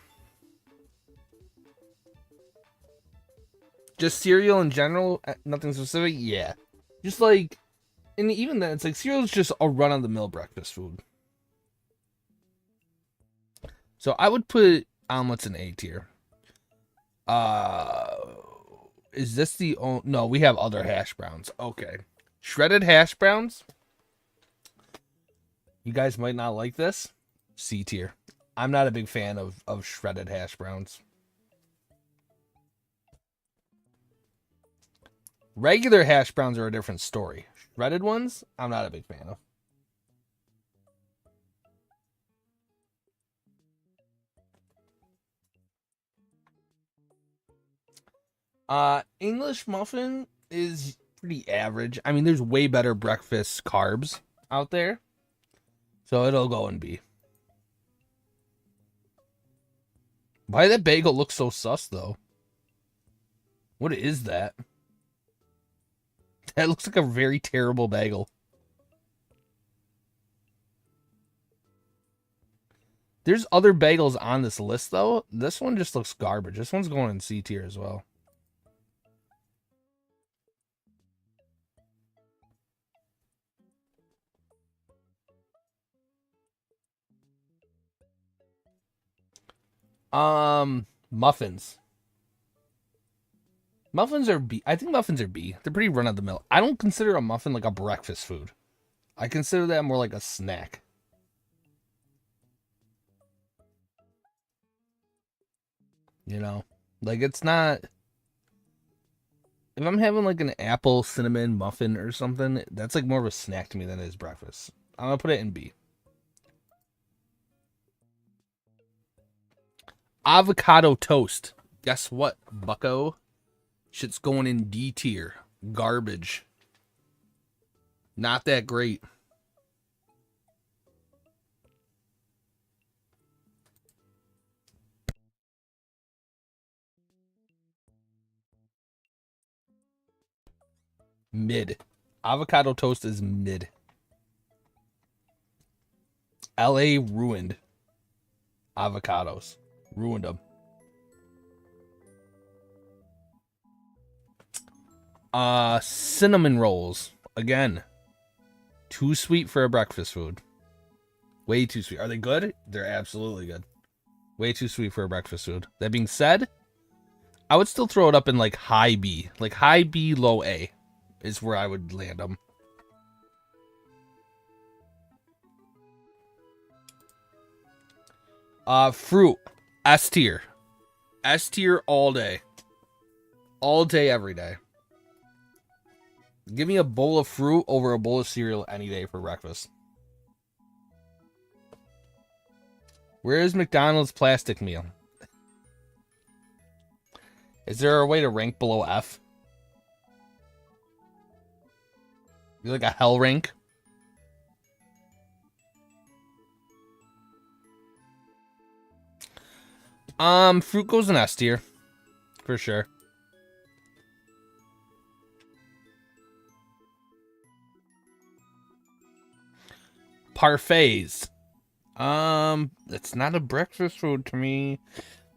[SPEAKER 1] Just cereal in general? Nothing specific? Yeah. Just like... And even then, it's like cereal is just a run-of-the-mill breakfast food. So I would put omelets in A tier. Is this the only... No, we have other hash browns. Okay. Shredded hash browns. You guys might not like this. C tier. I'm not a big fan of shredded hash browns. Regular hash browns are a different story. Shredded ones, I'm not a big fan of. English muffin is pretty average. I mean, there's way better breakfast carbs out there. So it'll go in B. Why did that bagel look so sus, though? What is that? That looks like a very terrible bagel. There's other bagels on this list, though. This one just looks garbage. This one's going in C tier as well. Muffins. Muffins are B. I think muffins are B. They're pretty run of the mill. I don't consider a muffin like a breakfast food. I consider that more like a snack. You know, like it's not. If I'm having like an apple cinnamon muffin or something, that's like more of a snack to me than it is breakfast. I'm gonna put it in B. Avocado toast. Guess what, bucko? Shit's going in D tier. Garbage. Not that great. Mid. Avocado toast is mid. LA ruined avocados. Ruined them. Cinnamon rolls. Again. Too sweet for a breakfast food. Way too sweet. Are they good? They're absolutely good. Way too sweet for a breakfast food. That being said, I would still throw it up in like high B. Like high B, low A is where I would land them. Fruit. S tier. S tier all day. All day, every day. Give me a bowl of fruit over a bowl of cereal any day for breakfast. Where is McDonald's plastic meal? Is there a way to rank below F? You like a hell rank? Fruit goes in S tier. For sure. Parfaits. It's not a breakfast food to me.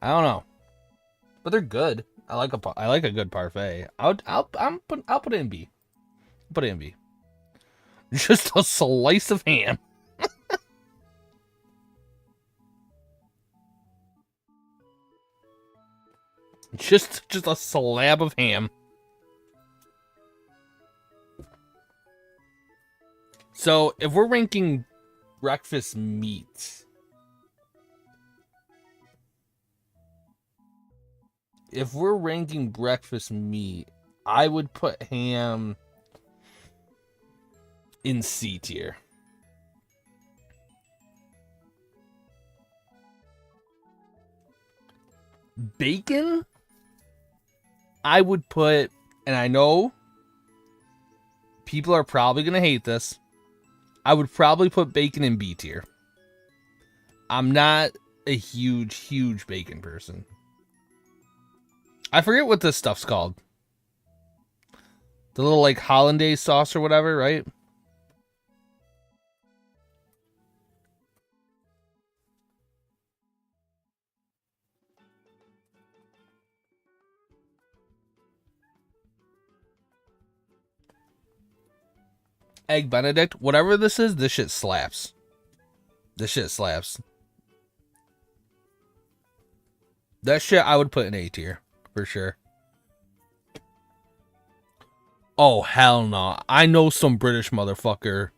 [SPEAKER 1] I don't know, but they're good. I like a good parfait. I'll put it in B. Put it in B. Just a slice of ham. just a slab of ham. So if we're ranking breakfast meats, I would put ham in C tier. Bacon, I would put, and I know people are probably going to hate this, I would probably put bacon in B tier. I'm not a huge bacon person. I forget what this stuff's called. The little like hollandaise sauce or whatever, right? Egg Benedict, whatever this is, this shit slaps. This shit slaps. That shit I would put in A tier, for sure. Oh, hell no. I know some British motherfucker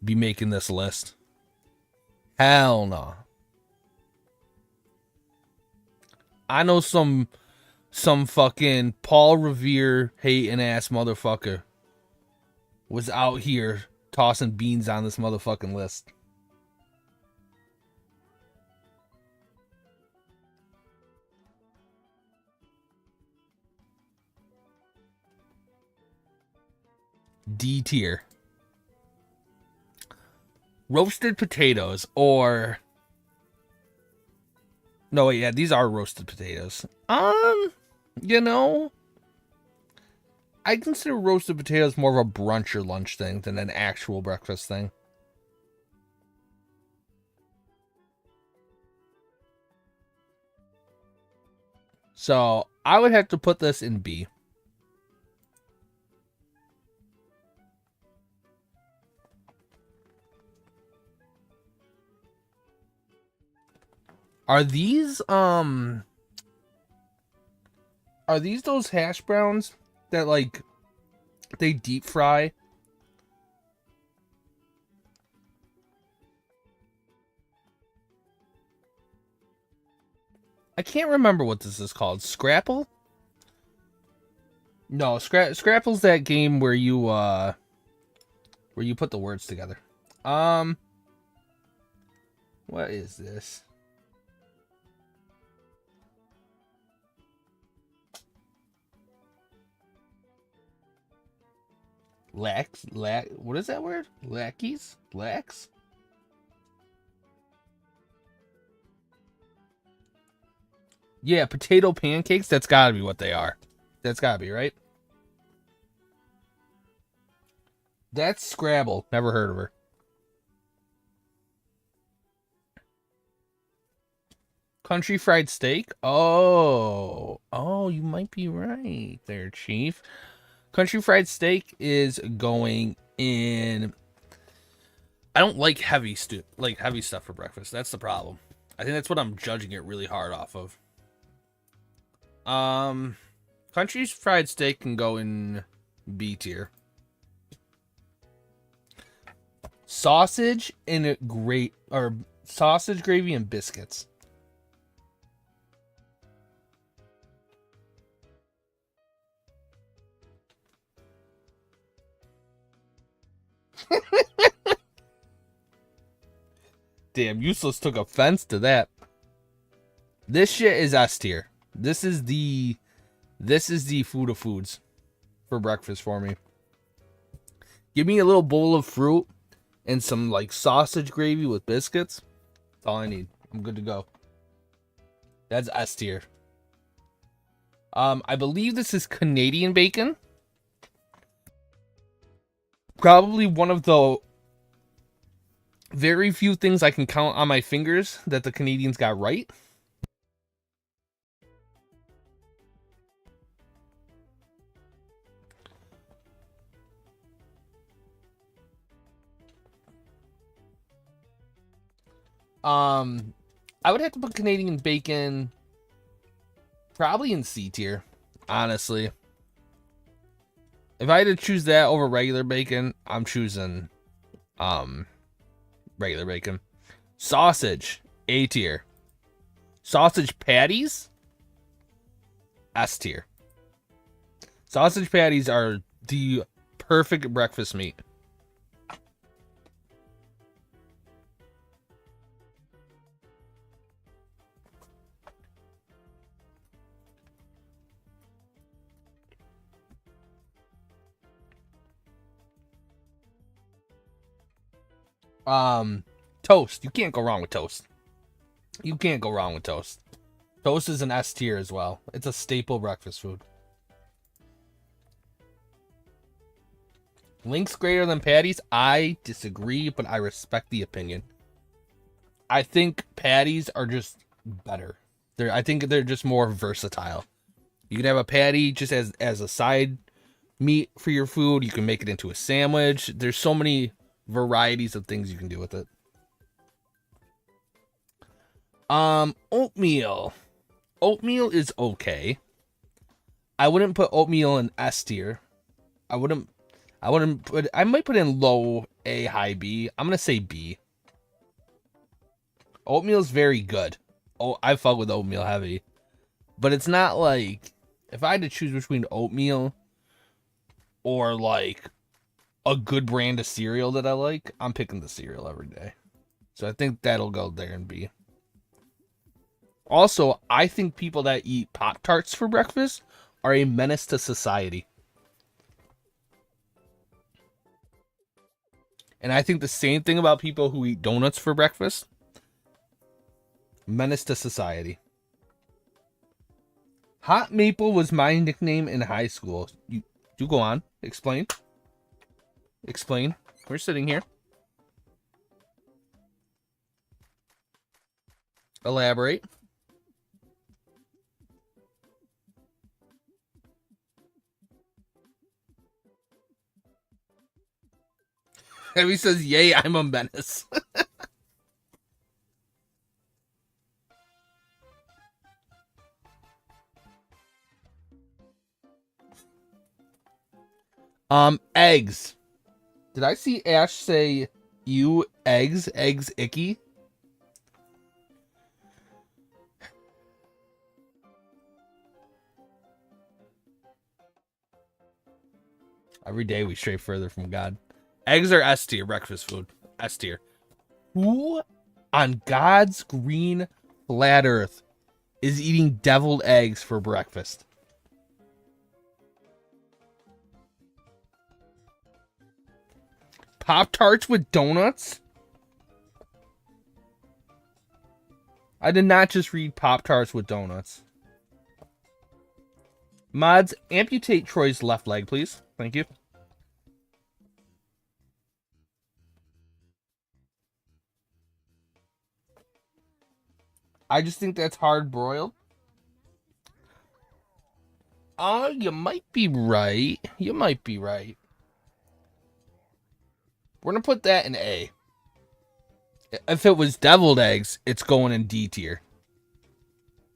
[SPEAKER 1] be making this list. Hell no. I know some fucking Paul Revere hating ass motherfucker was out here tossing beans on this motherfucking list. D tier. Roasted potatoes or... No, wait, yeah, these are roasted potatoes. You know... I consider roasted potatoes more of a brunch or lunch thing than an actual breakfast thing. So, I would have to put this in B. Are these those hash browns that like they deep fry? I can't remember what this is called. Scrapple? No, Scrapple's that game where you put the words together. What is this? What is that word? Lackeys? Lax? Yeah, potato pancakes. That's gotta be what they are. That's gotta be, right? That's Scrabble. Never heard of her. Country Fried Steak? Oh. Oh, you might be right there, Chief. Country Fried Steak is going in. I don't like heavy stuff for breakfast. That's the problem. I think that's what I'm judging it really hard off of. Country Fried Steak can go in B tier. Sausage and sausage gravy and biscuits. Damn, Useless took offense to that. This shit is S tier. This is the food of foods for breakfast for me. Give me a little bowl of fruit and some like sausage gravy with biscuits. That's all I need. I'm good to go. That's S tier. I believe this is Canadian bacon. Probably one of the very few things I can count on my fingers that the Canadians got right. I would have to put Canadian bacon probably in C tier, honestly. If I had to choose that over regular bacon, I'm choosing regular bacon. Sausage, A tier. Sausage patties, S tier. Sausage patties are the perfect breakfast meat. Toast. You can't go wrong with toast. You can't go wrong with toast. Toast is an S tier as well. It's a staple breakfast food. Links greater than patties? I disagree, but I respect the opinion. I think patties are just better. I think they're just more versatile. You can have a patty just as a side meat for your food. You can make it into a sandwich. There's so many varieties of things you can do with it. Oatmeal. Oatmeal is okay. I wouldn't put oatmeal in S tier. I might put in low A, high B. I'm gonna say B. Oatmeal's very good. Oh, I fuck with oatmeal heavy. But it's not like, if I had to choose between oatmeal or like a good brand of cereal that I like, I'm picking the cereal every day. So I think that'll go there in B. Also, I think people that eat Pop-Tarts for breakfast are a menace to society. And I think the same thing about people who eat donuts for breakfast. Menace to society. Hot Maple was my nickname in high school. You go on. Explain. Explain. We're sitting here. Elaborate. He says, yay, I'm a menace. Eggs. Did I see Ash say you eggs? Eggs icky? Every day we stray further from God. Eggs are S tier breakfast food. S tier. Who on God's green flat earth is eating deviled eggs for breakfast? Pop-Tarts with donuts? I did not just read Pop-Tarts with donuts. Mods, amputate Troy's left leg, please. Thank you. I just think that's hard broiled. You might be right. You might be right. We're gonna put that in A. If it was deviled eggs, it's going in D tier.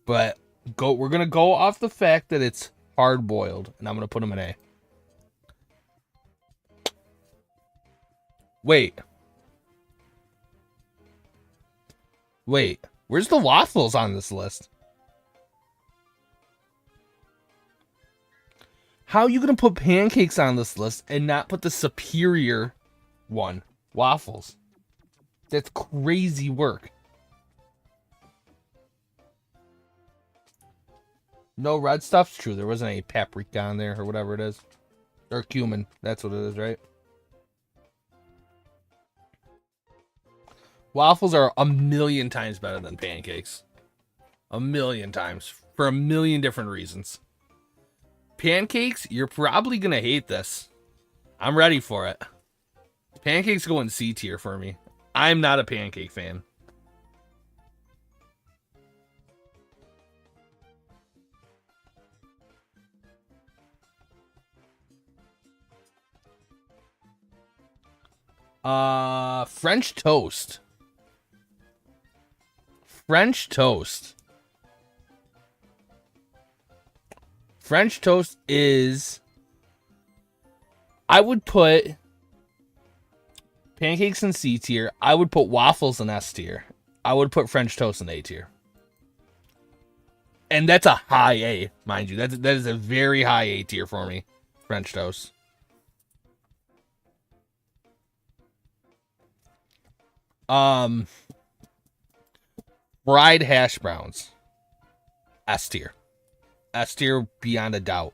[SPEAKER 1] But we're gonna go off the fact that it's hard boiled, and I'm gonna put them in A. Wait. Where's the waffles on this list? How are you gonna put pancakes on this list and not put the superior one, waffles? That's crazy work. No red stuff's true. There wasn't any paprika on there or whatever it is. Or cumin. That's what it is, right? Waffles are a million times better than pancakes. A million times. For a million different reasons. Pancakes, you're probably going to hate this. I'm ready for it. Pancakes go in C tier for me. I'm not a pancake fan. French toast. French toast. French toast is... I would put pancakes in C tier. I would put waffles in S tier. I would put French toast in A tier. And that's a high A, mind you. That is a very high A tier for me. French toast. Fried hash browns. S tier. S tier beyond a doubt.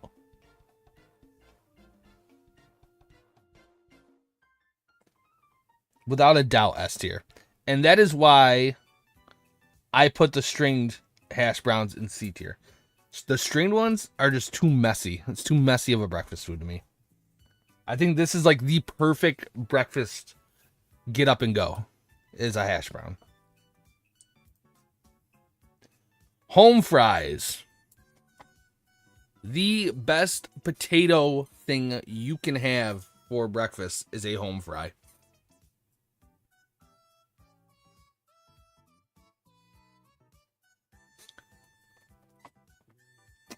[SPEAKER 1] Without a doubt, S tier. And that is why I put the stringed hash browns in C tier. The stringed ones are just too messy. It's too messy of a breakfast food to me. I think this is like the perfect breakfast get up and go is a hash brown. Home fries. The best potato thing you can have for breakfast is a home fry.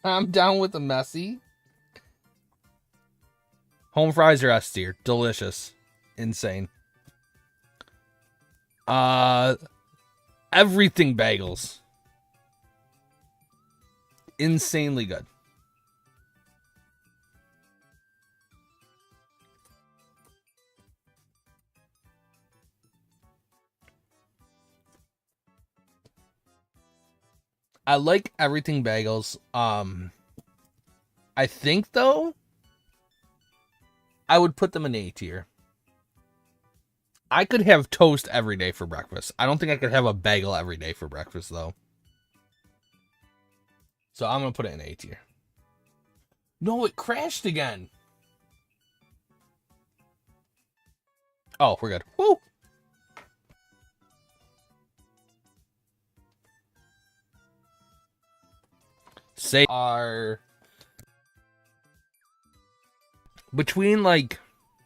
[SPEAKER 1] I'm down with the messy. Home fries are S tier. Delicious. Insane. Everything bagels. Insanely good. I like everything bagels. I think though I would put them in A tier. I could have toast every day for breakfast. I don't think I could have a bagel every day for breakfast though. So I'm going to put it in A tier. No, it crashed again. Oh, we're good. Woo! Say are between like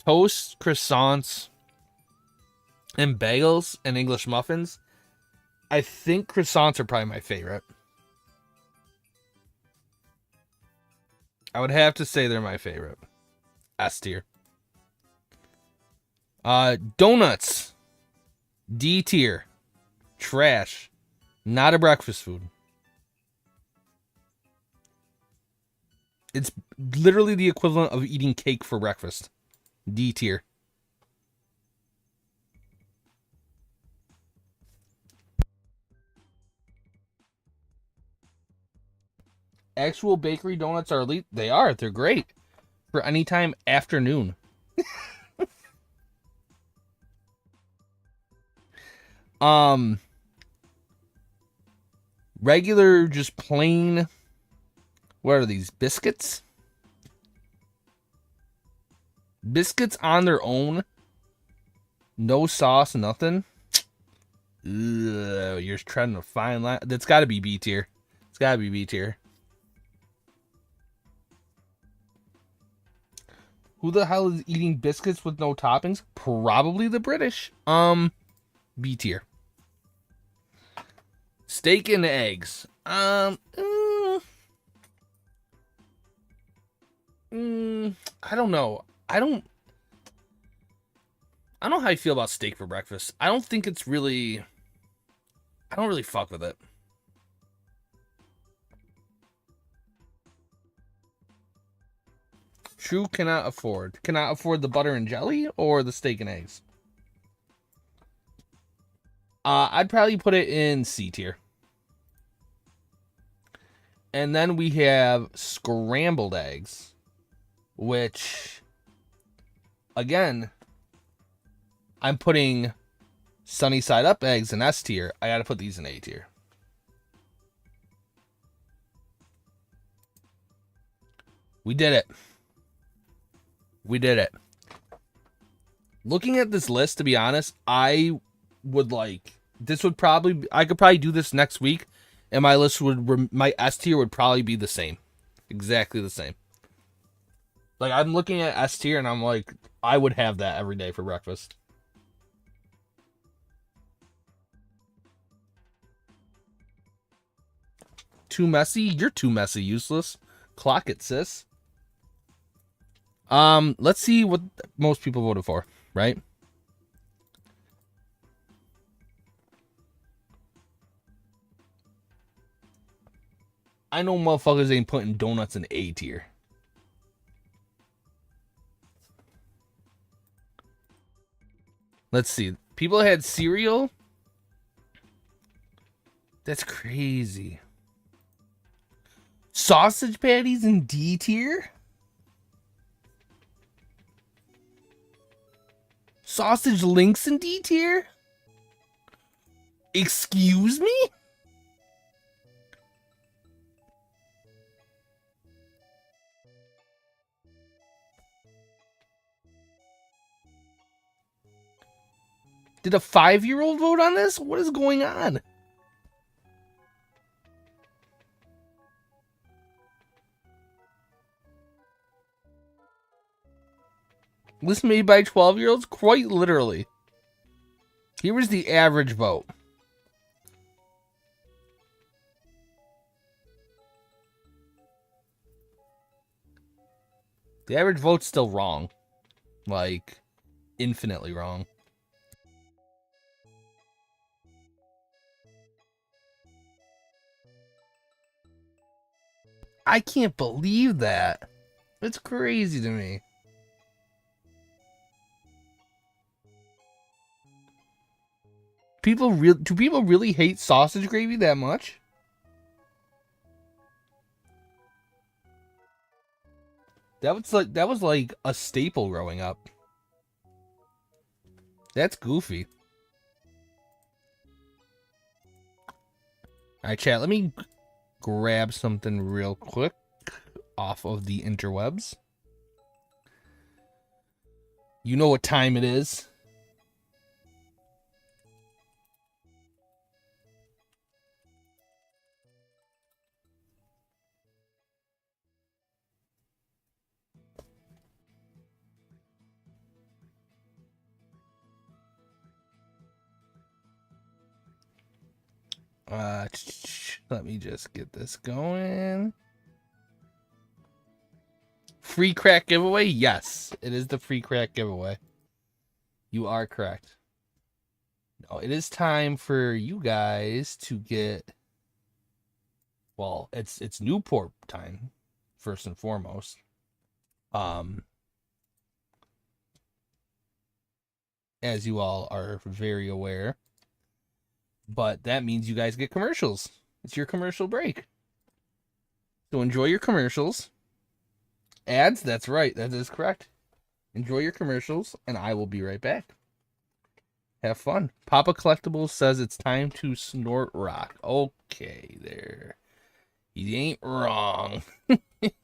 [SPEAKER 1] toast, croissants, and bagels and English muffins. I think croissants are probably my favorite. I would have to say they're my favorite. S tier. Donuts. D tier. Trash. Not a breakfast food. It's literally the equivalent of eating cake for breakfast. D tier. Actual bakery donuts are elite. They are. They're great. For any time afternoon. Regular, just plain... What are these? Biscuits? Biscuits on their own. No sauce, nothing. Ugh, you're treading a fine line. That's got to be B tier. It's got to be B tier. Who the hell is eating biscuits with no toppings? Probably the British. B tier. Steak and eggs. I don't know. I don't know how I feel about steak for breakfast. I don't think it's really. I don't really fuck with it. True cannot afford. Cannot afford the butter and jelly or the steak and eggs. I'd probably put it in C tier. And then we have scrambled eggs, which, again, I'm putting sunny side up eggs in S tier. I gotta put these in A tier. We did it. We did it. Looking at this list, to be honest, I would like, this would probably, I could probably do this next week, and my list would, my S tier would probably be the same. Exactly the same. Like, I'm looking at S tier, and I'm like, I would have that every day for breakfast. Too messy? You're too messy, useless. Clock it, sis. Let's see what most people voted for, right? I know motherfuckers ain't putting donuts in A tier. Let's see. People had cereal. That's crazy. Sausage patties in D tier? Sausage links in D tier? Excuse me? Did a 5-year-old vote on this? What is going on? List made by 12-year-olds? Quite literally. Here was the average vote. The average vote's still wrong. Like, infinitely wrong. I can't believe that. It's crazy to me. Do people really hate sausage gravy that much? That was like a staple growing up. That's goofy. Alright, chat, let me grab something real quick off of the interwebs. You know what time it is. Let me just get this going. Free crack giveaway? Yes, it is the free crack giveaway. You are correct. No, it is time for you guys to get. Well, it's Newport time, first and foremost. As you all are very aware. But that means you guys get commercials. It's your commercial break. So enjoy your commercials. Ads, that's right. That is correct. Enjoy your commercials, and I will be right back. Have fun. Papa Collectibles says it's time to snort rock. Okay, there. You ain't wrong.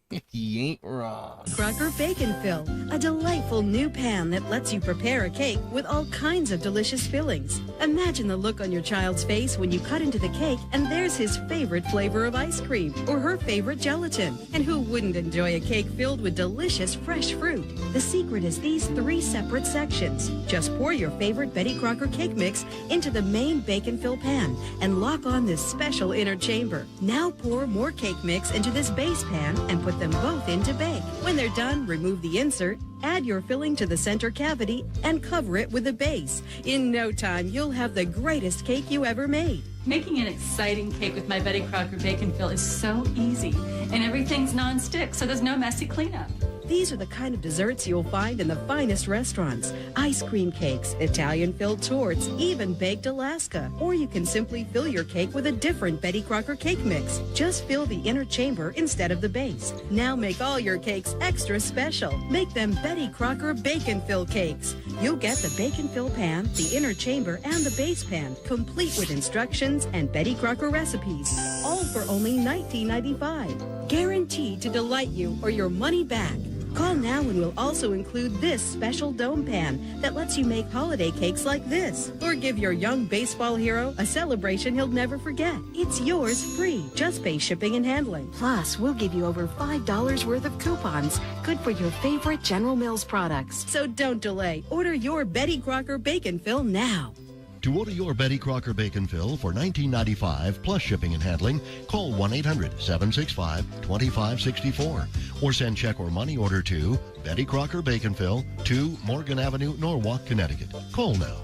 [SPEAKER 1] He ain't wrong.
[SPEAKER 2] Crocker Bacon Fill, a delightful new pan that lets you prepare a cake with all kinds of delicious fillings. Imagine the look on your child's face when you cut into the cake and there's his favorite flavor of ice cream or her favorite gelatin. And who wouldn't enjoy a cake filled with delicious fresh fruit? The secret is these 3 separate sections. Just pour your favorite Betty Crocker cake mix into the main bacon fill pan and lock on this special inner chamber. Now pour more cake mix into this base pan and put them both in to bake. When they're done, remove the insert, add your filling to the center cavity, and cover it with the base. In no time, you'll have the greatest cake you ever made.
[SPEAKER 3] Making an exciting cake with my Betty Crocker Bacon Fill is so easy, and everything's non-stick, so there's no messy cleanup.
[SPEAKER 2] These are the kind of desserts you'll find in the finest restaurants. Ice cream cakes, Italian-filled torts, even baked Alaska. Or you can simply fill your cake with a different Betty Crocker cake mix. Just fill the inner chamber instead of the base. Now make all your cakes extra special. Make them Betty Crocker Bacon Fill cakes. You'll get the bacon fill pan, the inner chamber, and the base pan, complete with instructions and Betty Crocker recipes. All for only $19.95. Guaranteed to delight you or your money back. Call now and we'll also include this special dome pan that lets you make holiday cakes like this. Or give your young baseball hero a celebration he'll never forget. It's yours free. Just pay shipping and handling. Plus, we'll give you over $5 worth of coupons, good for your favorite General Mills products. So don't delay. Order your Betty Crocker Bacon Fill now.
[SPEAKER 4] To order your Betty Crocker Bacon Fill for $19.95 plus shipping and handling, call 1-800-765-2564 or send check or money order to Betty Crocker Bacon Fill, 2 Morgan Avenue, Norwalk, Connecticut. Call now.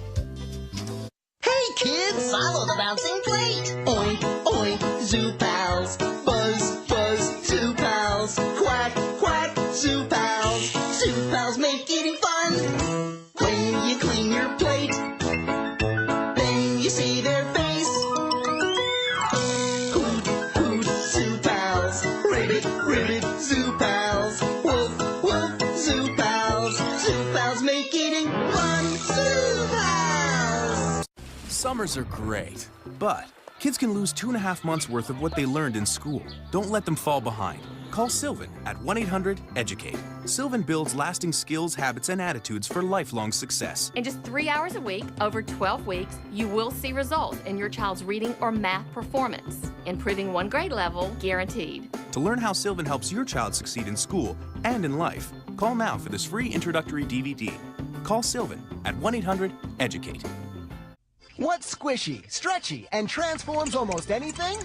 [SPEAKER 5] Hey kids, follow the bouncing plate. Oink, oink, Zoo Pals. Buzz, buzz, Zoo Pals. Quack, quack, Zoo Pals. Zoo Pals make eating fun. When you clean your plate, you see their face. Hoot, hoot, Zoo Pals. Ribbit, ribbit, Zoo Pals. Woof, woof, Zoo Pals. Zoo Pals make eating fun. Zoo Pals.
[SPEAKER 6] Summers are great, but kids can lose 2.5 months worth of what they learned in school. Don't let them fall behind. Call Sylvan at 1-800-EDUCATE. Sylvan builds lasting skills, habits, and attitudes for lifelong success.
[SPEAKER 7] In just 3 hours a week, over 12 weeks, you will see results in your child's reading or math performance. Improving 1 grade level, guaranteed.
[SPEAKER 6] To learn how Sylvan helps your child succeed in school and in life, call now for this free introductory DVD. Call Sylvan at 1-800-EDUCATE.
[SPEAKER 8] What's squishy, stretchy, and transforms almost anything?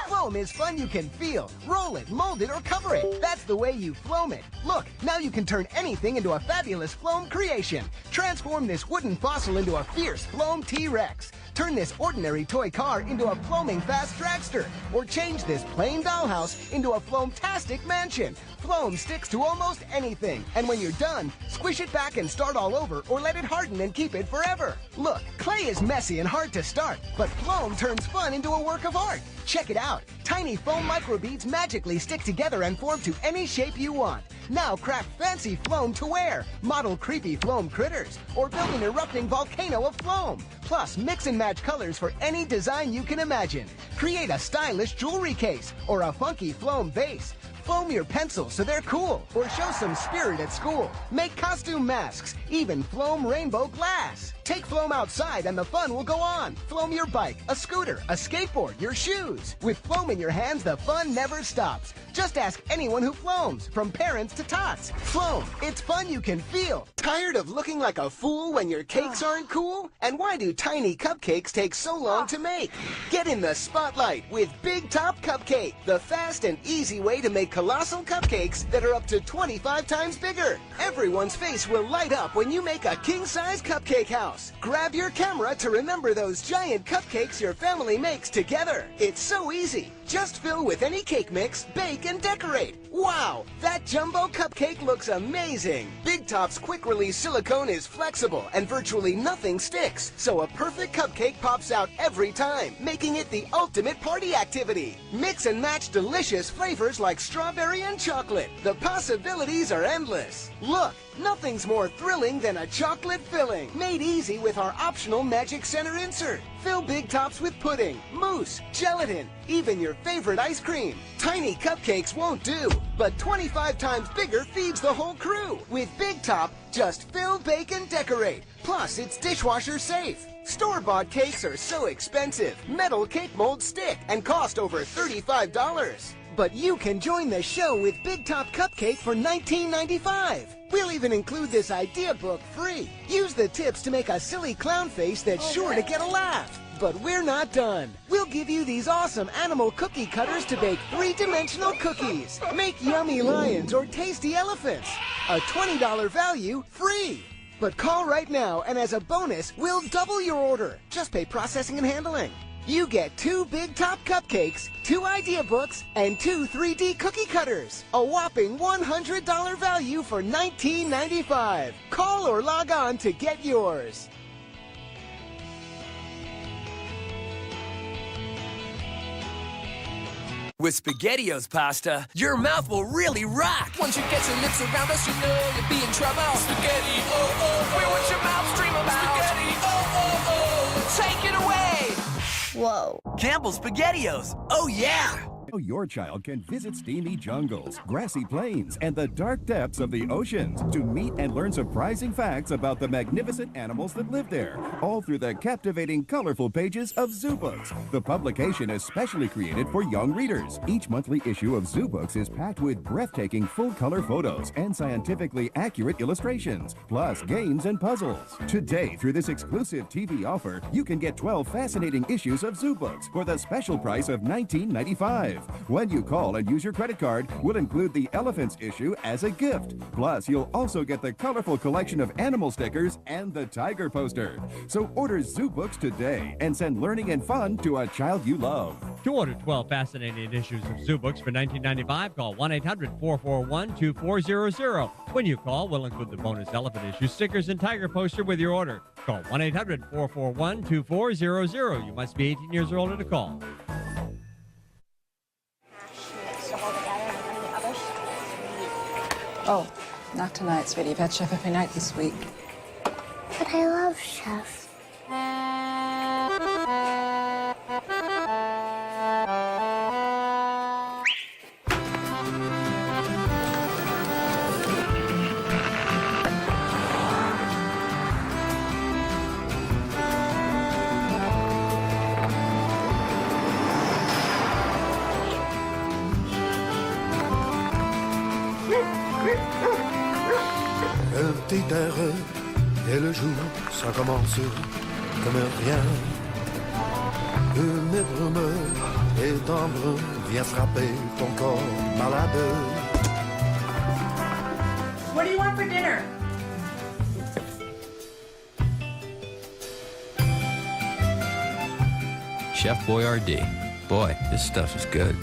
[SPEAKER 8] Floam is fun you can feel. Roll it, mold it, or cover it. That's the way you Floam it. Look, now you can turn anything into a fabulous Floam creation. Transform this wooden fossil into a fierce Floam T-Rex. Turn this ordinary toy car into a Floaming fast dragster. Or change this plain dollhouse into a Floamtastic mansion. Floam sticks to almost anything. And when you're done, squish it back and start all over, or let it harden and keep it forever. Look, clay is messy and hard to start, but Floam turns fun into a work of art. Check it out. Tiny foam microbeads magically stick together and form to any shape you want. Now craft fancy Floam to wear, model creepy Floam critters, or build an erupting volcano of Floam. Plus, mix and match colors for any design you can imagine. Create a stylish jewelry case or a funky Floam vase. Foam your pencils so they're cool, or show some spirit at school. Make costume masks, even Floam rainbow glass. Take Floam outside and the fun will go on. Floam your bike, a scooter, a skateboard, your shoes. With Floam in your hands, the fun never stops. Just ask anyone who Floams, from parents to tots. Floam, it's fun you can feel. Tired of looking like a fool when your cakes aren't cool? And why do tiny cupcakes take so long to make? Get in the spotlight with Big Top Cupcake, the fast and easy way to make colossal cupcakes that are up to 25 times bigger. Everyone's face will light up when you make a king-size cupcake house. Grab your camera to remember those giant cupcakes your family makes together. It's so easy. Just fill with any cake mix, bake, and decorate. Wow, that jumbo cupcake looks amazing. Big Top's quick-release silicone is flexible and virtually nothing sticks, so a perfect cupcake pops out every time, making it the ultimate party activity. Mix and match delicious flavors like strawberry and chocolate. The possibilities are endless. Look, nothing's more thrilling than a chocolate filling, made easy with our optional Magic Center insert. Fill Big Tops with pudding, mousse, gelatin, even your your favorite ice cream. Tiny cupcakes won't do, but 25 times bigger feeds the whole crew. With Big Top, just fill, bake, and decorate. Plus, it's dishwasher safe. Store-bought cakes are so expensive. Metal cake molds stick and cost over $35. But you can join the show with Big Top Cupcake for $19.95. We'll even include this idea book free. Use the tips to make a silly clown face that's sure to get a laugh. But we're not done. We'll give you these awesome animal cookie cutters to bake three-dimensional cookies. Make yummy lions or tasty elephants. A $20 value free. But call right now, and as a bonus, we'll double your order. Just pay processing and handling. You get 2 Big Top cupcakes, 2 idea books, and 2 3D cookie cutters. A whopping $100 value for $19.95. Call or log on to get yours.
[SPEAKER 9] With SpaghettiOs pasta, your mouth will really rock. Once you get your lips around us, you know you'll be in trouble. Spaghetti, oh, oh, where would your mouth dream about? Spaghetti, oh, oh, oh, take it away.
[SPEAKER 10] Whoa.
[SPEAKER 9] Campbell's SpaghettiOs, oh yeah.
[SPEAKER 11] Your child can visit steamy jungles, grassy plains, and the dark depths of the oceans to meet and learn surprising facts about the magnificent animals that live there, all through the captivating, colorful pages of Zoo Books. The publication is specially created for young readers. Each monthly issue of Zoo Books is packed with breathtaking full-color photos and scientifically accurate illustrations, plus games and puzzles. Today, through this exclusive TV offer, you can get 12 fascinating issues of Zoo Books for the special price of $19.95. When you call and use your credit card, we'll include the Elephants issue as a gift. Plus, you'll also get the colorful collection of animal stickers and the tiger poster. So order Zoo Books today and send learning and fun to a child you love.
[SPEAKER 12] To order 12 fascinating issues of Zoo Books for $19.95, call 1-800-441-2400. When you call, we'll include the bonus elephant issue, stickers, and tiger poster with your order. Call 1-800-441-2400. You must be 18 years or older to call.
[SPEAKER 13] Oh, not tonight, sweetie. You've had Chef every night this week.
[SPEAKER 10] But I love Chef.
[SPEAKER 14] Un petit air et le jour, ça commence comme rien. Une brume et d'ambre vient frapper ton corps malade.
[SPEAKER 15] What do you want for dinner?
[SPEAKER 16] Chef Boyardee. Boy, this stuff is good.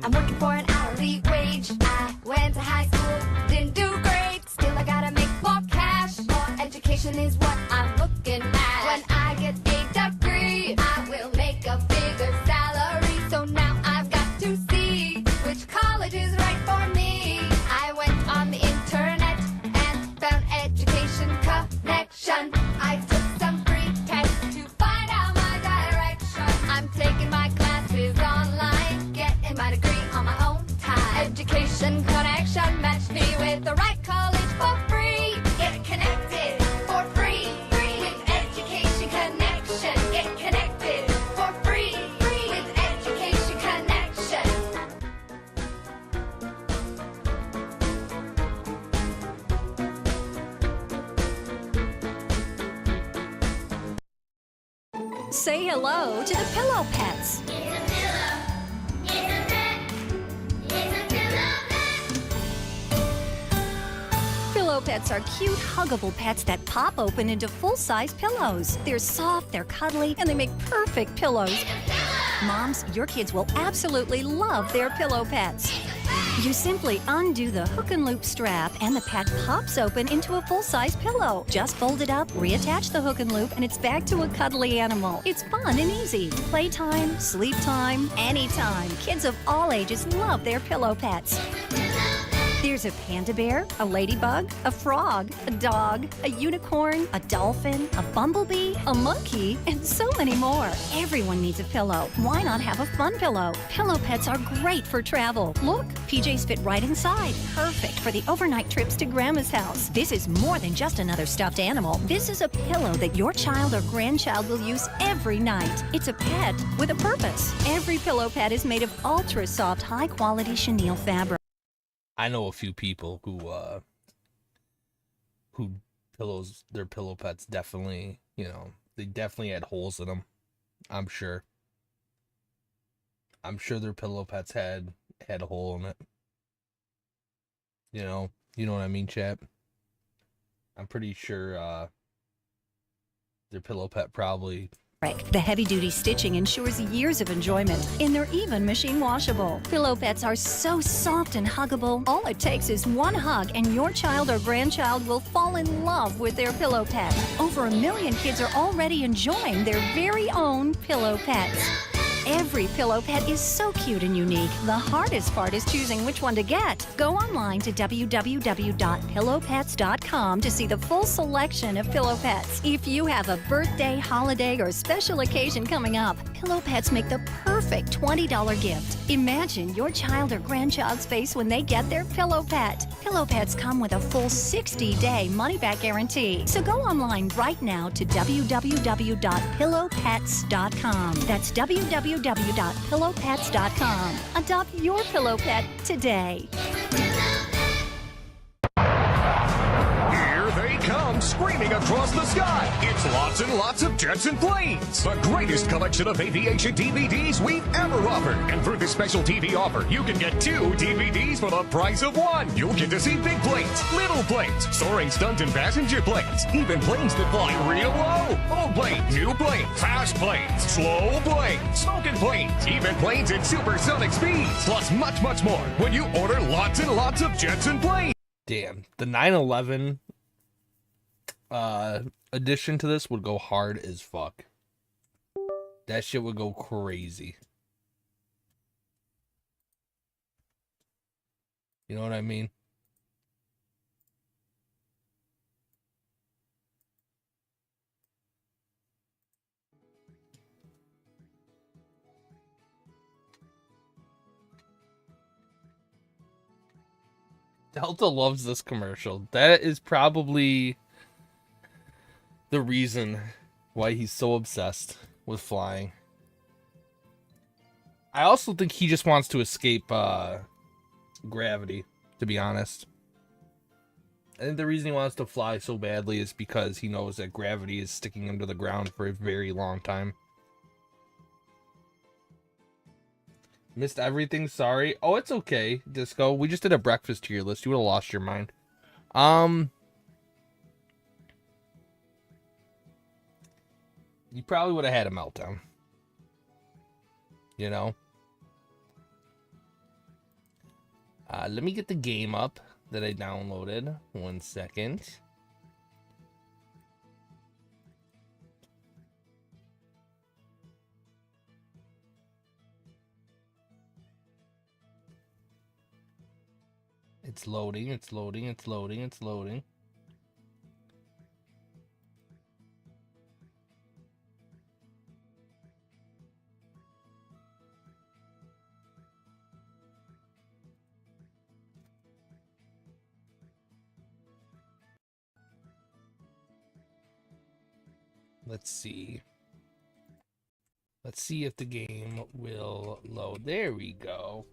[SPEAKER 17] I'm working for an hourly wage. I went to high school, didn't do great. Still, I gotta make more cash. More education is what I'm looking at. When I get a degree, I will make a bigger salary. So now I've got to see which college is right for me. I went on the internet and found Education Connection. I took some free tests to find out my direction. I'm taking my classes online, getting my degree on my own time. Education Connection matched me with the right college for free. Get connected for free. Free with Education Connection. Get connected for free. Free with Education Connection.
[SPEAKER 18] Say hello to the Pillow Pets. Pillow Pets are cute, huggable pets that pop open into full-size pillows. They're soft, they're cuddly, and they make perfect pillows. Moms, your kids will absolutely love their Pillow Pets. You simply undo the hook and loop strap and the pet pops open into a full-size pillow. Just fold it up, reattach the hook and loop, and it's back to a cuddly animal. It's fun and easy. Playtime, sleep time, anytime. Kids of all ages love their Pillow Pets. There's a panda bear, a ladybug, a frog, a dog, a unicorn, a dolphin, a bumblebee, a monkey, and so many more. Everyone needs a pillow. Why not have a fun pillow? Pillow pets are great for travel. Look, PJs fit right inside. Perfect for the overnight trips to Grandma's house. This is more than just another stuffed animal. This is a pillow that your child or grandchild will use every night. It's a pet with a purpose. Every pillow pet is made of ultra soft, high quality chenille fabric.
[SPEAKER 1] I know a few people who their pillow pets definitely, they definitely had holes in them. I'm sure their pillow pets had a hole in it. You know what I mean, chat? I'm pretty sure their pillow pet probably.
[SPEAKER 18] The heavy-duty stitching ensures years of enjoyment, and they're even machine washable. Pillow pets are so soft and huggable. All it takes is one hug, and your child or grandchild will fall in love with their pillow pet. Over 1 million kids are already enjoying their very own pillow pets. Every pillow pet is so cute and unique. The hardest part is choosing which one to get. Go online to www.pillowpets.com to see the full selection of pillow pets. If you have a birthday, holiday, or special occasion coming up, Pillow Pets make the perfect $20 gift. Imagine your child or grandchild's face when they get their pillow pet. Pillow Pets come with a full 60-day money-back guarantee. So go online right now to www.pillowpets.com. That's www.pillowpets.com. Adopt your pillow pet today.
[SPEAKER 19] Here they come, screaming across the sky. It's lots and lots of jets and planes. The greatest collection of aviation DVDs we've ever offered. And through this special TV offer, you can get 2 DVDs for the price of 1. You'll get to see big planes, little planes, soaring stunt and passenger planes, even planes that fly real low. Old planes, new planes, fast planes, slow planes, smoking planes, even planes at supersonic speeds, plus much, much more when you order lots and lots of jets and planes.
[SPEAKER 1] Damn, the 9/11 addition to this would go hard as fuck. That shit would go crazy. You know what I mean? Delta loves this commercial. That is probably the reason why he's so obsessed with flying. I also think he just wants to escape gravity, to be honest. I think the reason he wants to fly so badly is because he knows that gravity is sticking him to the ground for a very long time. Missed everything, sorry. Oh, it's okay, Disco. We just did a breakfast tier list. You would have lost your mind. You probably would have had a meltdown. You know? Let me get the game up that I downloaded. 1 second. It's loading, it's loading, it's loading, it's loading. Let's see. Let's see if the game will load. There we go.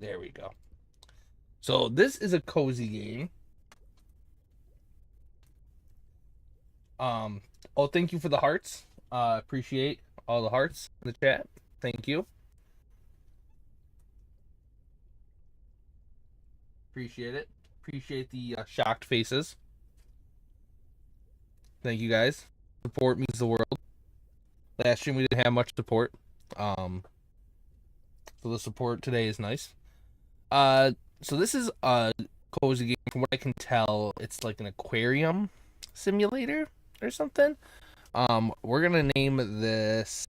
[SPEAKER 1] There we go. So this is a cozy game. Oh, thank you for the hearts. Appreciate all the hearts in the chat. Thank you. Appreciate it. Appreciate the shocked faces. Thank you guys. Support means the world. Last stream we didn't have much support. So the support today is nice. So this is a cozy game. From what I can tell, it's like an aquarium simulator or something. We're gonna name this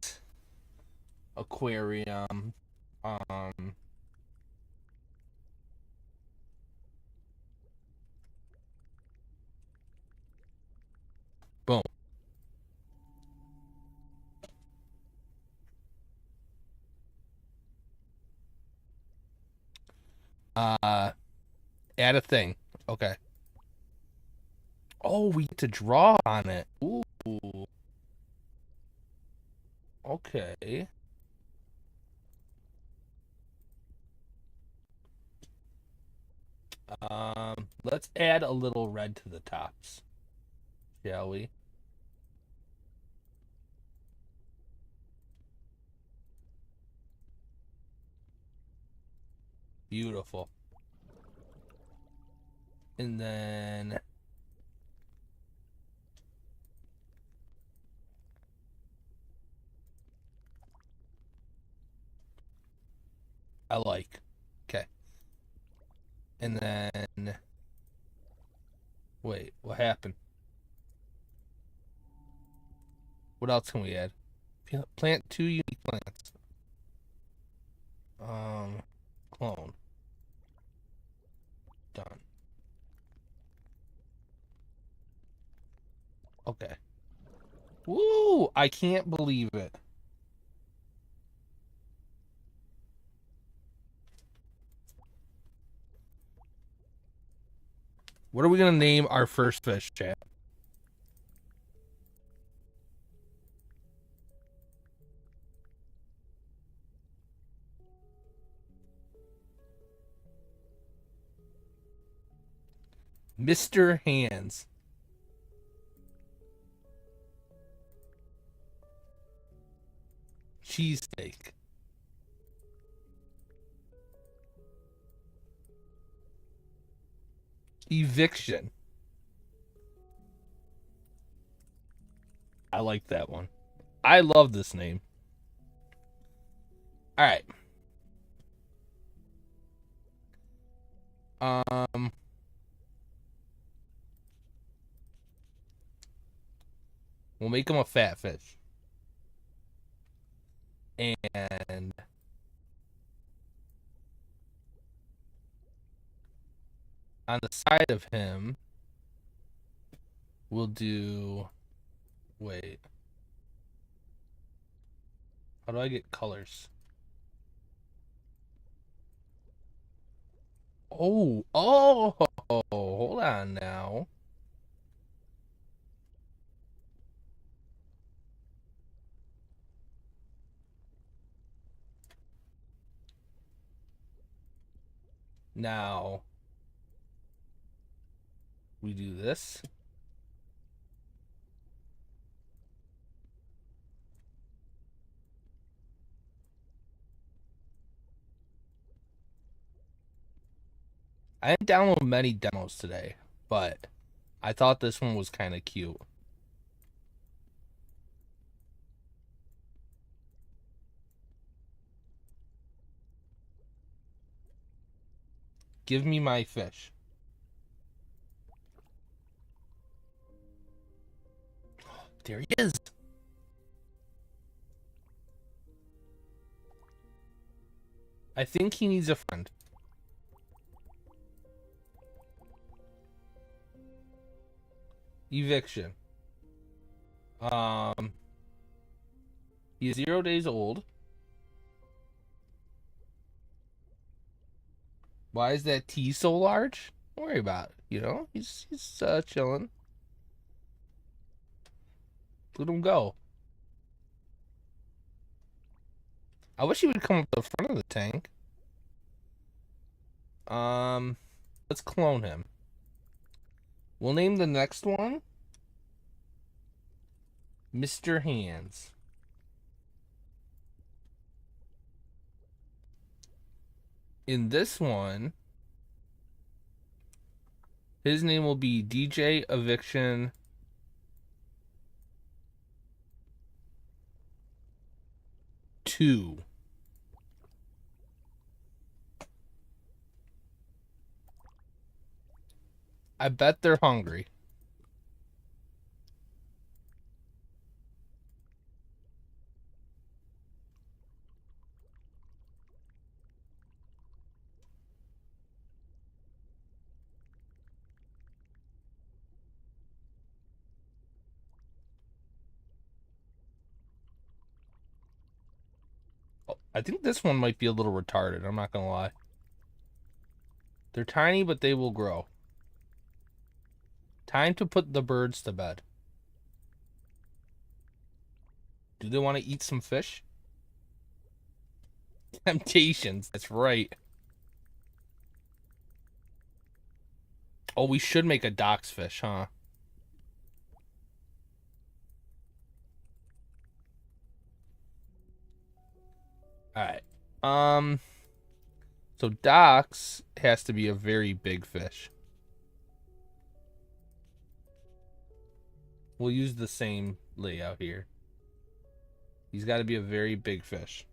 [SPEAKER 1] aquarium. Boom. Add a thing. Okay. Oh, we get to draw on it. Ooh. Okay. Let's add a little red to the tops, shall we? Beautiful. And then I like. Okay. And then wait, what happened? What else can we add? Plant 2 unique plants. Clone. Done. Okay. Woo! I can't believe it. What are we gonna name our first fish, chat? Mr. Hands. Cheesesteak. Eviction. I like that one. I love this name. All right. We'll make him a fat fish. And on the side of him, we'll do... Wait. How do I get colors? Oh, hold on now. Now, we do this. I didn't download many demos today, but I thought this one was kind of cute. Give me my fish. There he is. I think he needs a friend. Eviction. He's 0 days old. Why is that T so large? Don't worry about it. You know, he's chilling. Let him go. I wish he would come up the front of the tank. Let's clone him. We'll name the next one Mr. Hands. In this one, His name will be DJ Eviction 2. I bet they're hungry. Oh, I think this one might be a little retarded, I'm not gonna lie. They're tiny, but they will grow. Time to put the birds to bed. Do they want to eat some fish? Temptations, that's right. Oh, we should make a docks fish, huh? Alright. So docks has to be a very big fish. We'll use the same layout here. He's got to be a very big fish.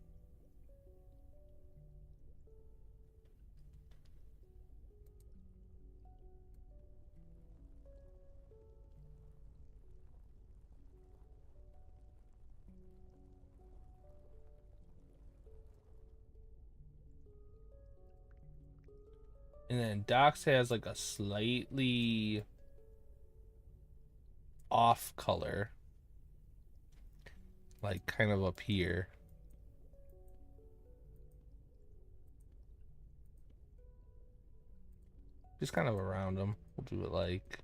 [SPEAKER 1] And then Docks has like a slightly off color. Like kind of up here. Just kind of around them. We'll do it like...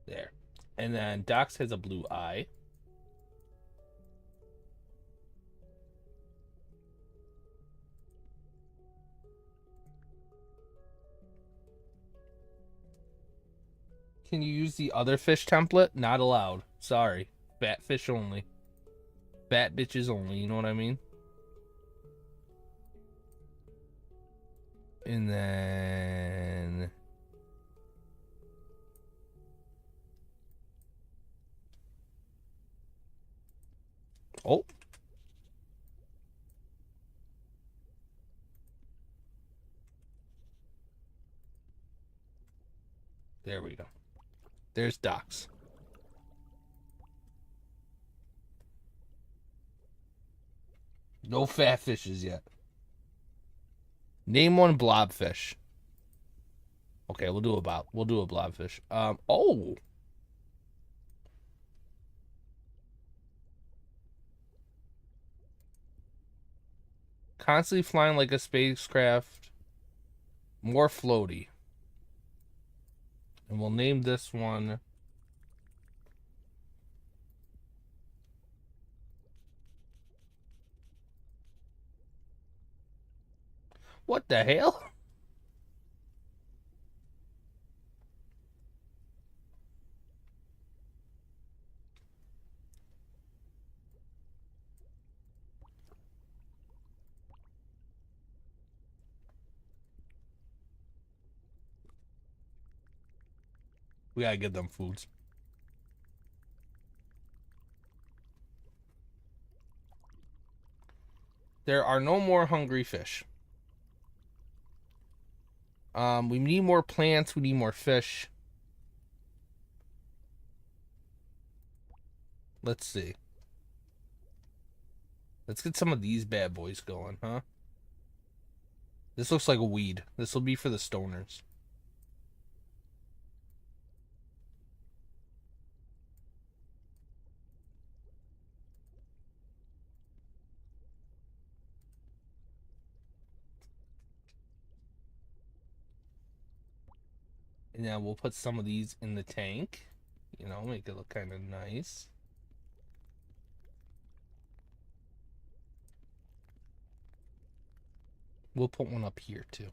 [SPEAKER 1] there. And then Docks has a blue eye. Can you use the other fish template? Not allowed. Sorry. Fat fish only. Fat bitches only, you know what I mean? And then... oh. There we go. There's Docks. No fat fishes yet. Name one blobfish. Okay, we'll do a blobfish. Oh. Constantly flying like a spacecraft. More floaty. And we'll name this one... what the hell? We gotta give them foods. There are no more hungry fish. We need more plants. We need more fish. Let's see. Let's get some of these bad boys going, huh? This looks like a weed. This will be for the stoners. And now we'll put some of these in the tank. You know, make it look kind of nice. We'll put one up here too.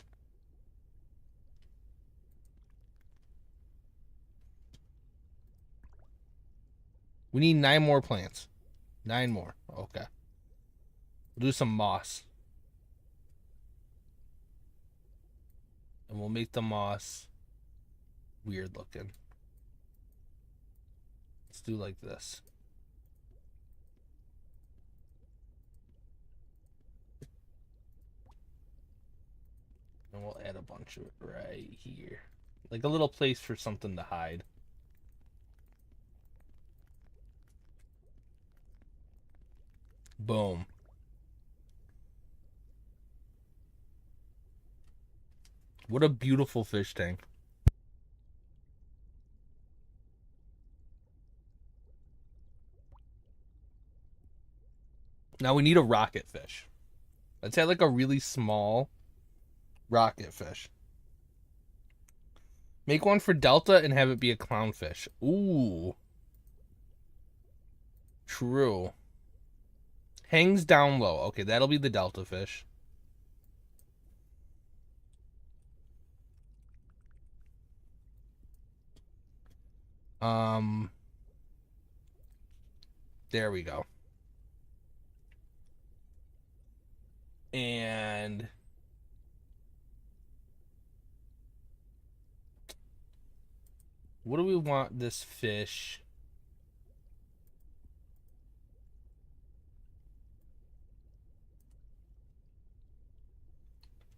[SPEAKER 1] We need 9 more plants. 9 more. Okay. We'll do some moss. And we'll make the moss weird looking. Let's do like this. And we'll add a bunch of it right here. Like a little place for something to hide. Boom. What a beautiful fish tank. Now we need a rocket fish. Let's have like a really small rocket fish. Make one for Delta and have it be a clownfish. Ooh. True. Hangs down low. Okay, that'll be the Delta fish. There we go. And what do we want this fish?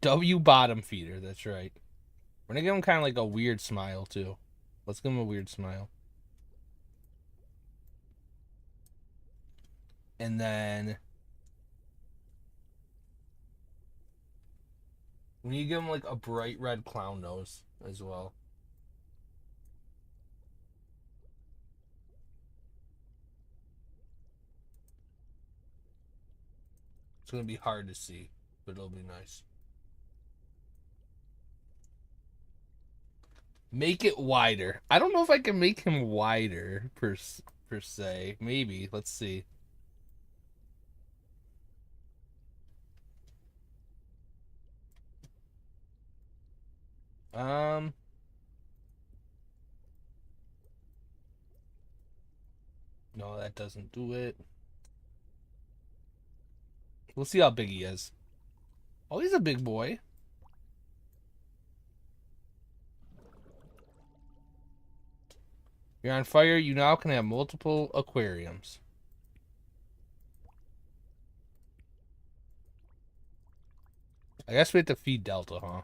[SPEAKER 1] W bottom feeder, that's right. We're gonna give him kind of like a weird smile too. Let's give him a weird smile. And then we need to give him like a bright red clown nose as well. It's gonna be hard to see, but it'll be nice. Make it wider. I don't know if I can make him wider per se. Maybe. Let's see. No, that doesn't do it. We'll see how big he is. Oh, he's a big boy. You're on fire. You now can have multiple aquariums. I guess we have to feed Delta, huh?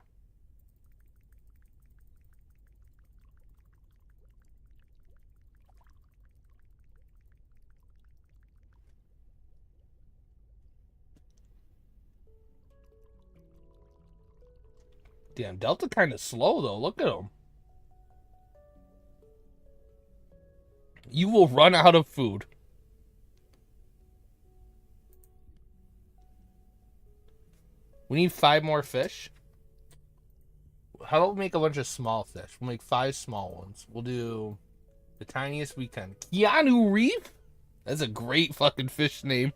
[SPEAKER 1] Damn, Delta kind of slow, though. Look at him. You will run out of food. We need 5 more fish. How about we make a bunch of small fish? We'll make 5 small ones. We'll do the tiniest we can. Keanu Reeves? That's a great fucking fish name.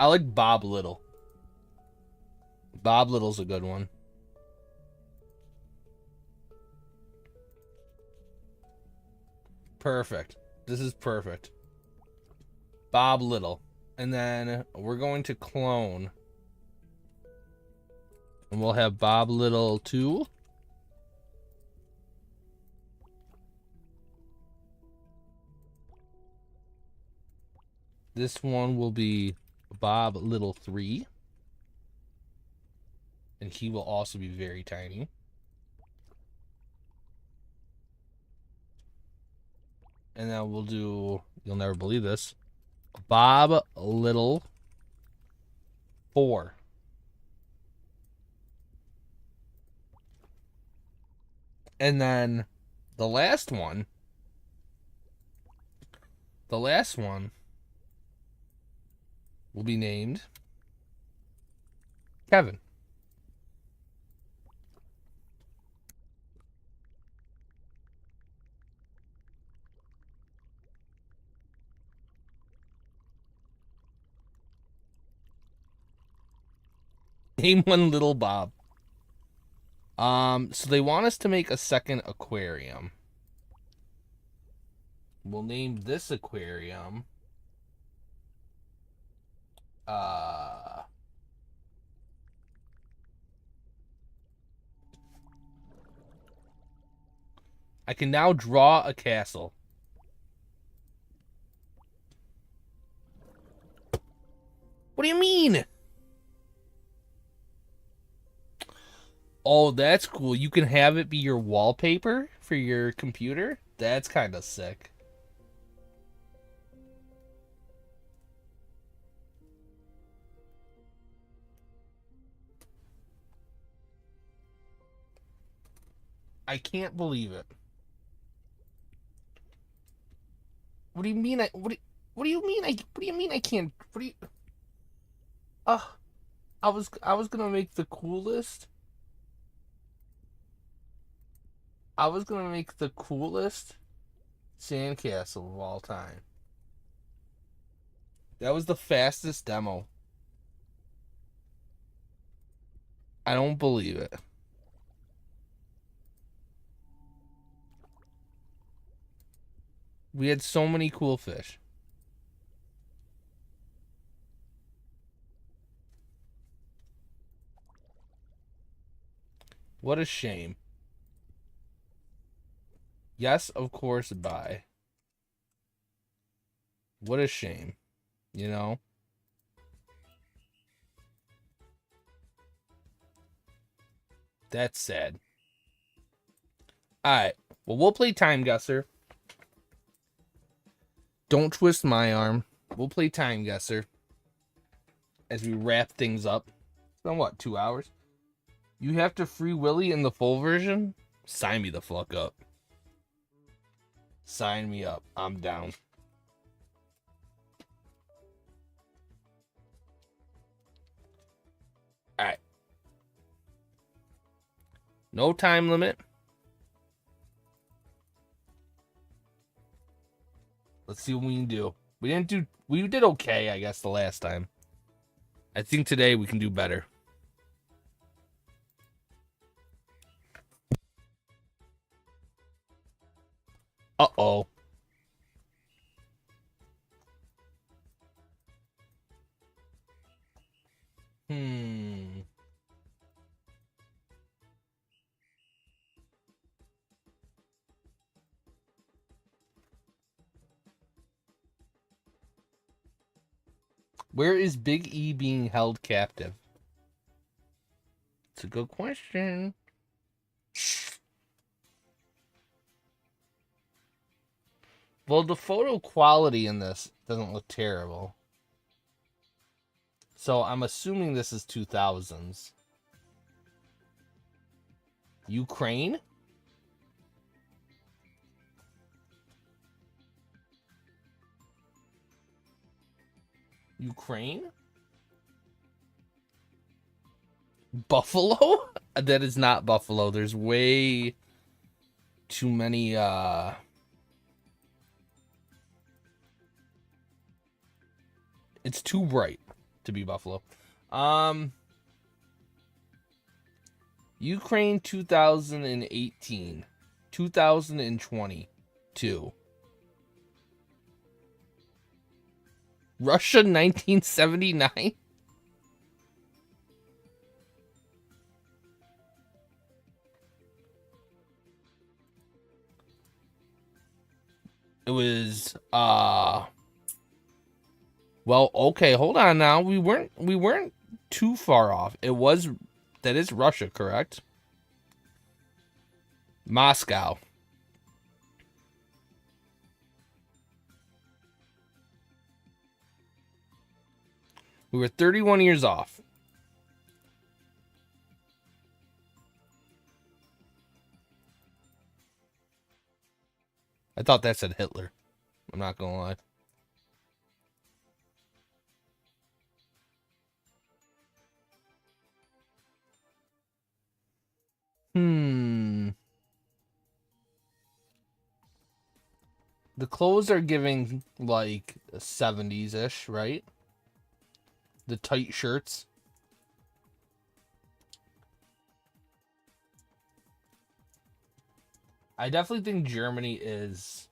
[SPEAKER 1] I like Bob Little. Bob Little's a good one. Perfect. This is perfect. Bob Little. And then we're going to clone. And we'll have Bob Little 2. This one will be Bob Little 3. And he will also be very tiny. And then we'll do, you'll never believe this, Bob Little 4. And then the last one will be named Kevin. Name one Little Bob. So they want us to make a second aquarium. We'll name this aquarium. I can now draw a castle. What do you mean? Oh, that's cool. You can have it be your wallpaper for your computer? That's kind of sick. I can't believe it. What do you mean? What do you mean? What do you mean I can't? What do you? I was gonna make the coolest. I was gonna make the coolest sandcastle of all time. That was the fastest demo. I don't believe it. We had so many cool fish. What a shame. Yes, of course, bye. What a shame. You know? That's sad. Alright. Well, we'll play Time Guesser. Don't twist my arm. We'll play Time Guesser. As we wrap things up. It's been what, 2 hours? You have to Free Willy in the full version? Sign me the fuck up. Sign me up. I'm down. Alright. No time limit. Let's see what we can do. We did okay, I guess, the last time. I think today we can do better. Uh-oh. Where is Big E being held captive? It's a good question. Well, the photo quality in this doesn't look terrible. So I'm assuming this is 2000s. Ukraine? Ukraine? Buffalo? That is not Buffalo. There's way too many, It's too bright to be Buffalo. Ukraine 2018. 2022. Russia 1979? It was well, okay, hold on now. We weren't too far off. That is Russia, correct? Moscow. We were 31 years off. I thought that said Hitler. I'm not gonna lie. The clothes are giving like 70s-ish, right? The tight shirts. I definitely think Germany is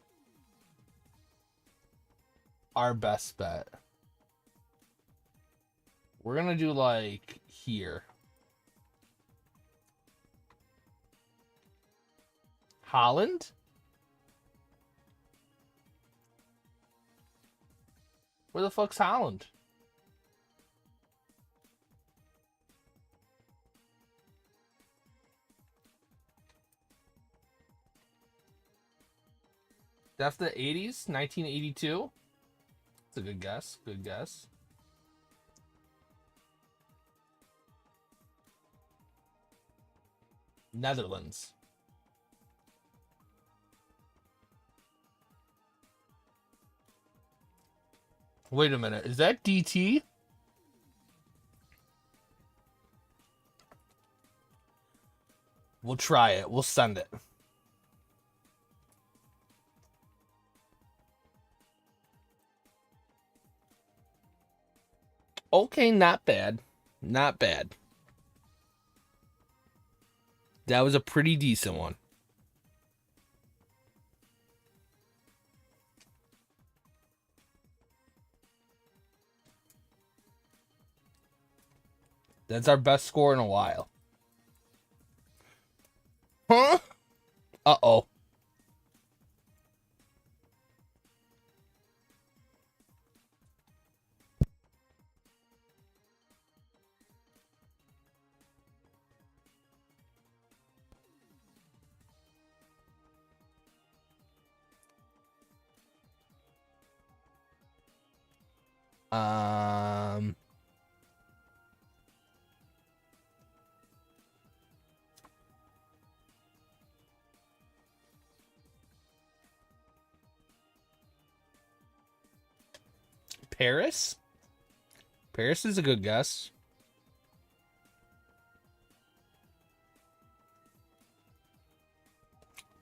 [SPEAKER 1] our best bet. We're gonna do like here. Holland? Where the fuck's Holland? That's the 80s, 1982. That's a good guess. Good guess. Netherlands. Wait a minute. Is that DT? We'll try it. We'll send it. Okay, not bad. Not bad. That was a pretty decent one. That's our best score in a while. Huh? Uh-oh. Um... Paris? Paris is a good guess.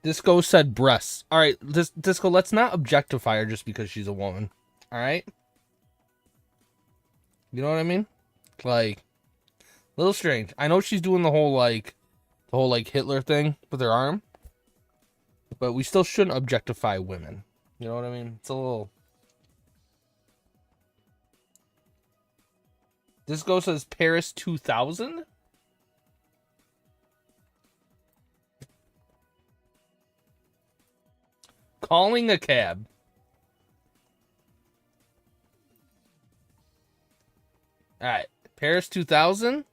[SPEAKER 1] Disco said breasts. All right, Disco, let's not objectify her just because she's a woman. All right? You know what I mean? Like, a little strange. I know she's doing the whole Hitler thing with her arm, but we still shouldn't objectify women. You know what I mean? It's a little... Disco says Paris 2000? Calling a cab. Alright. Paris 2000?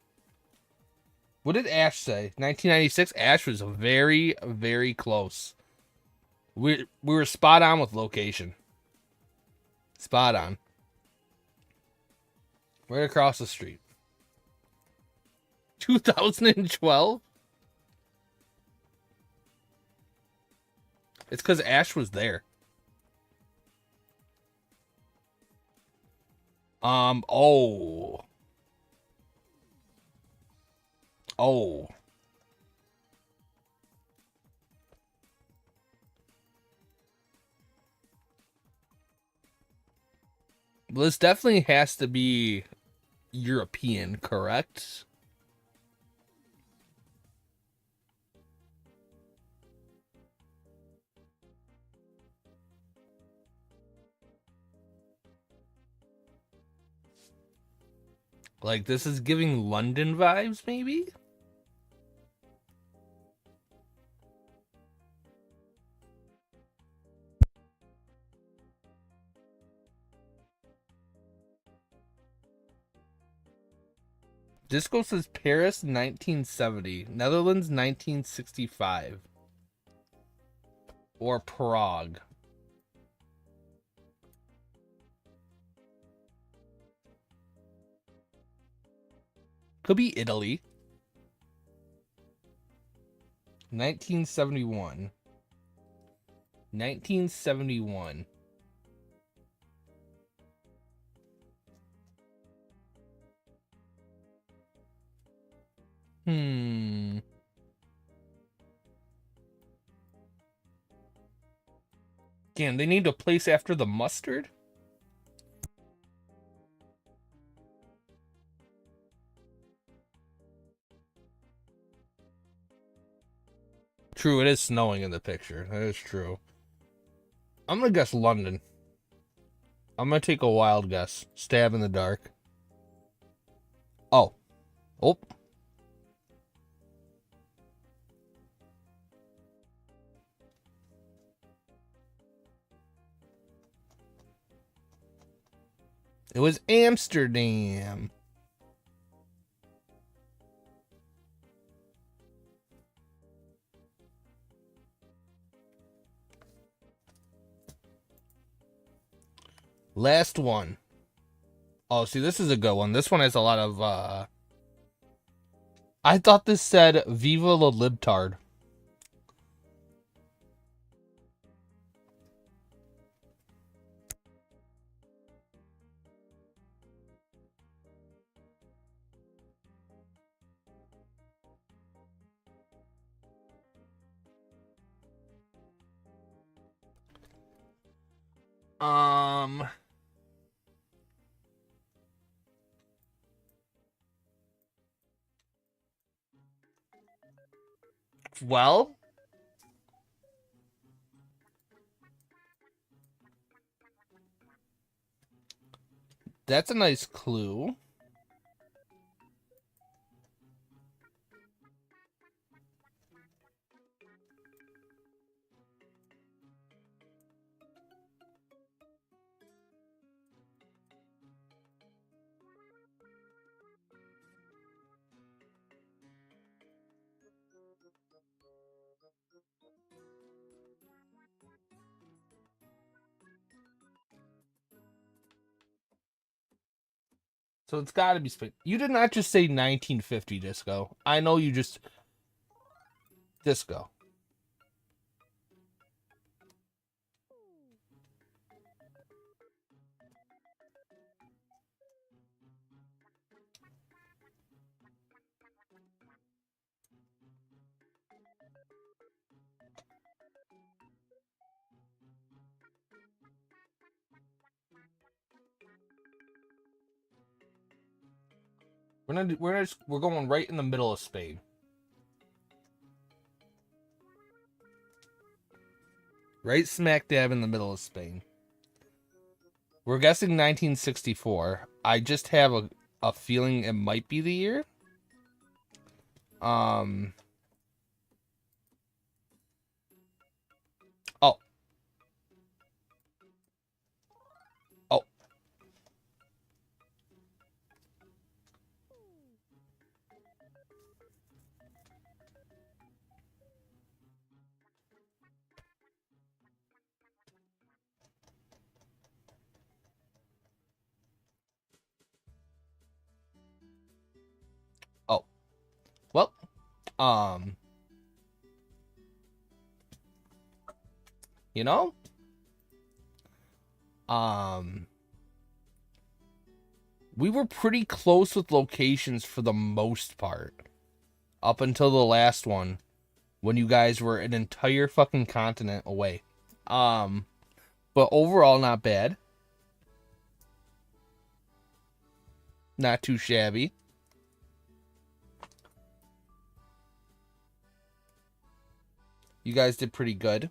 [SPEAKER 1] What did Ash say? 1996? Ash was very, very close. We were spot on with location. Spot on. Right across the street. 2012? It's because Ash was there. Oh. Oh. Well, this definitely has to be European, correct? Like, this is giving London vibes, maybe? Disco says Paris 1970, Netherlands 1965, or Prague. Could be Italy. 1971. 1971. Damn, they named a place after the mustard? True, it is snowing in the picture. That is true. I'm gonna guess London. I'm gonna take a wild guess. Stab in the dark. Oh. Oh. It was Amsterdam. Last one. Oh, see, this is a good one. This one has a lot of, I thought this said Viva la Libtard. Well, that's a nice clue. So it's got to be Spain. You did not just say 1950 disco. I know you just... Disco. We're going right in the middle of Spain. Right smack dab in the middle of Spain. We're guessing 1964. I just have a feeling it might be the year. Oh. Oh. Oh. Well, you know, we were pretty close with locations for the most part. Up until the last one, when you guys were an entire fucking continent away. But overall, not bad. Not too shabby. You guys did pretty good.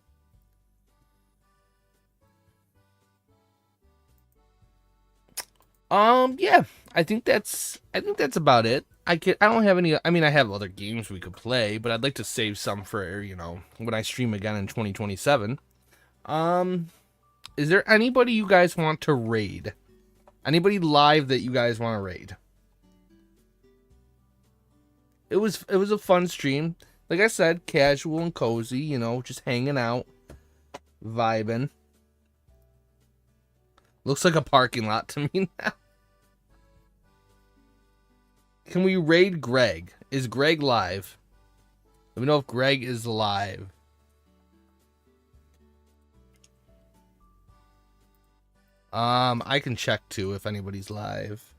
[SPEAKER 1] Yeah, I think that's about it. I don't have any, I mean, I have other games we could play, but I'd like to save some for, you know, when I stream again in 2027. Is there anybody you guys want to raid? Anybody live that you guys want to raid? It was a fun stream. Like I said, casual and cozy, you know, just hanging out, vibing. Looks like a parking lot to me now. Can we raid Greg? Is Greg live? Let me know if Greg is live. I can check too if anybody's live.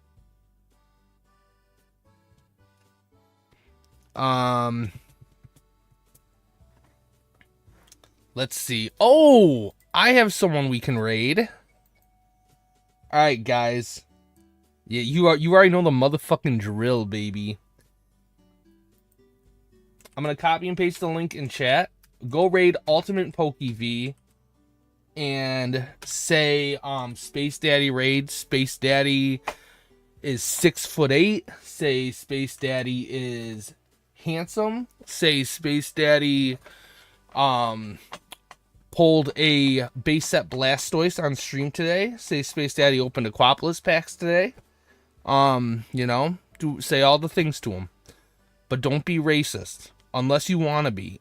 [SPEAKER 1] Let's see. Oh, I have someone we can raid. All right, guys. Yeah, you already know the motherfucking drill, baby. I'm gonna copy and paste the link in chat. go raid Ultimate PokeV and say Space Daddy raid. Space Daddy is 6'8". Say Space Daddy is handsome. Say Space Daddy pulled a base set Blastoise on stream today. Say Space Daddy opened Aquapolis packs today. You know, say all the things to him. But don't be racist unless you want to be.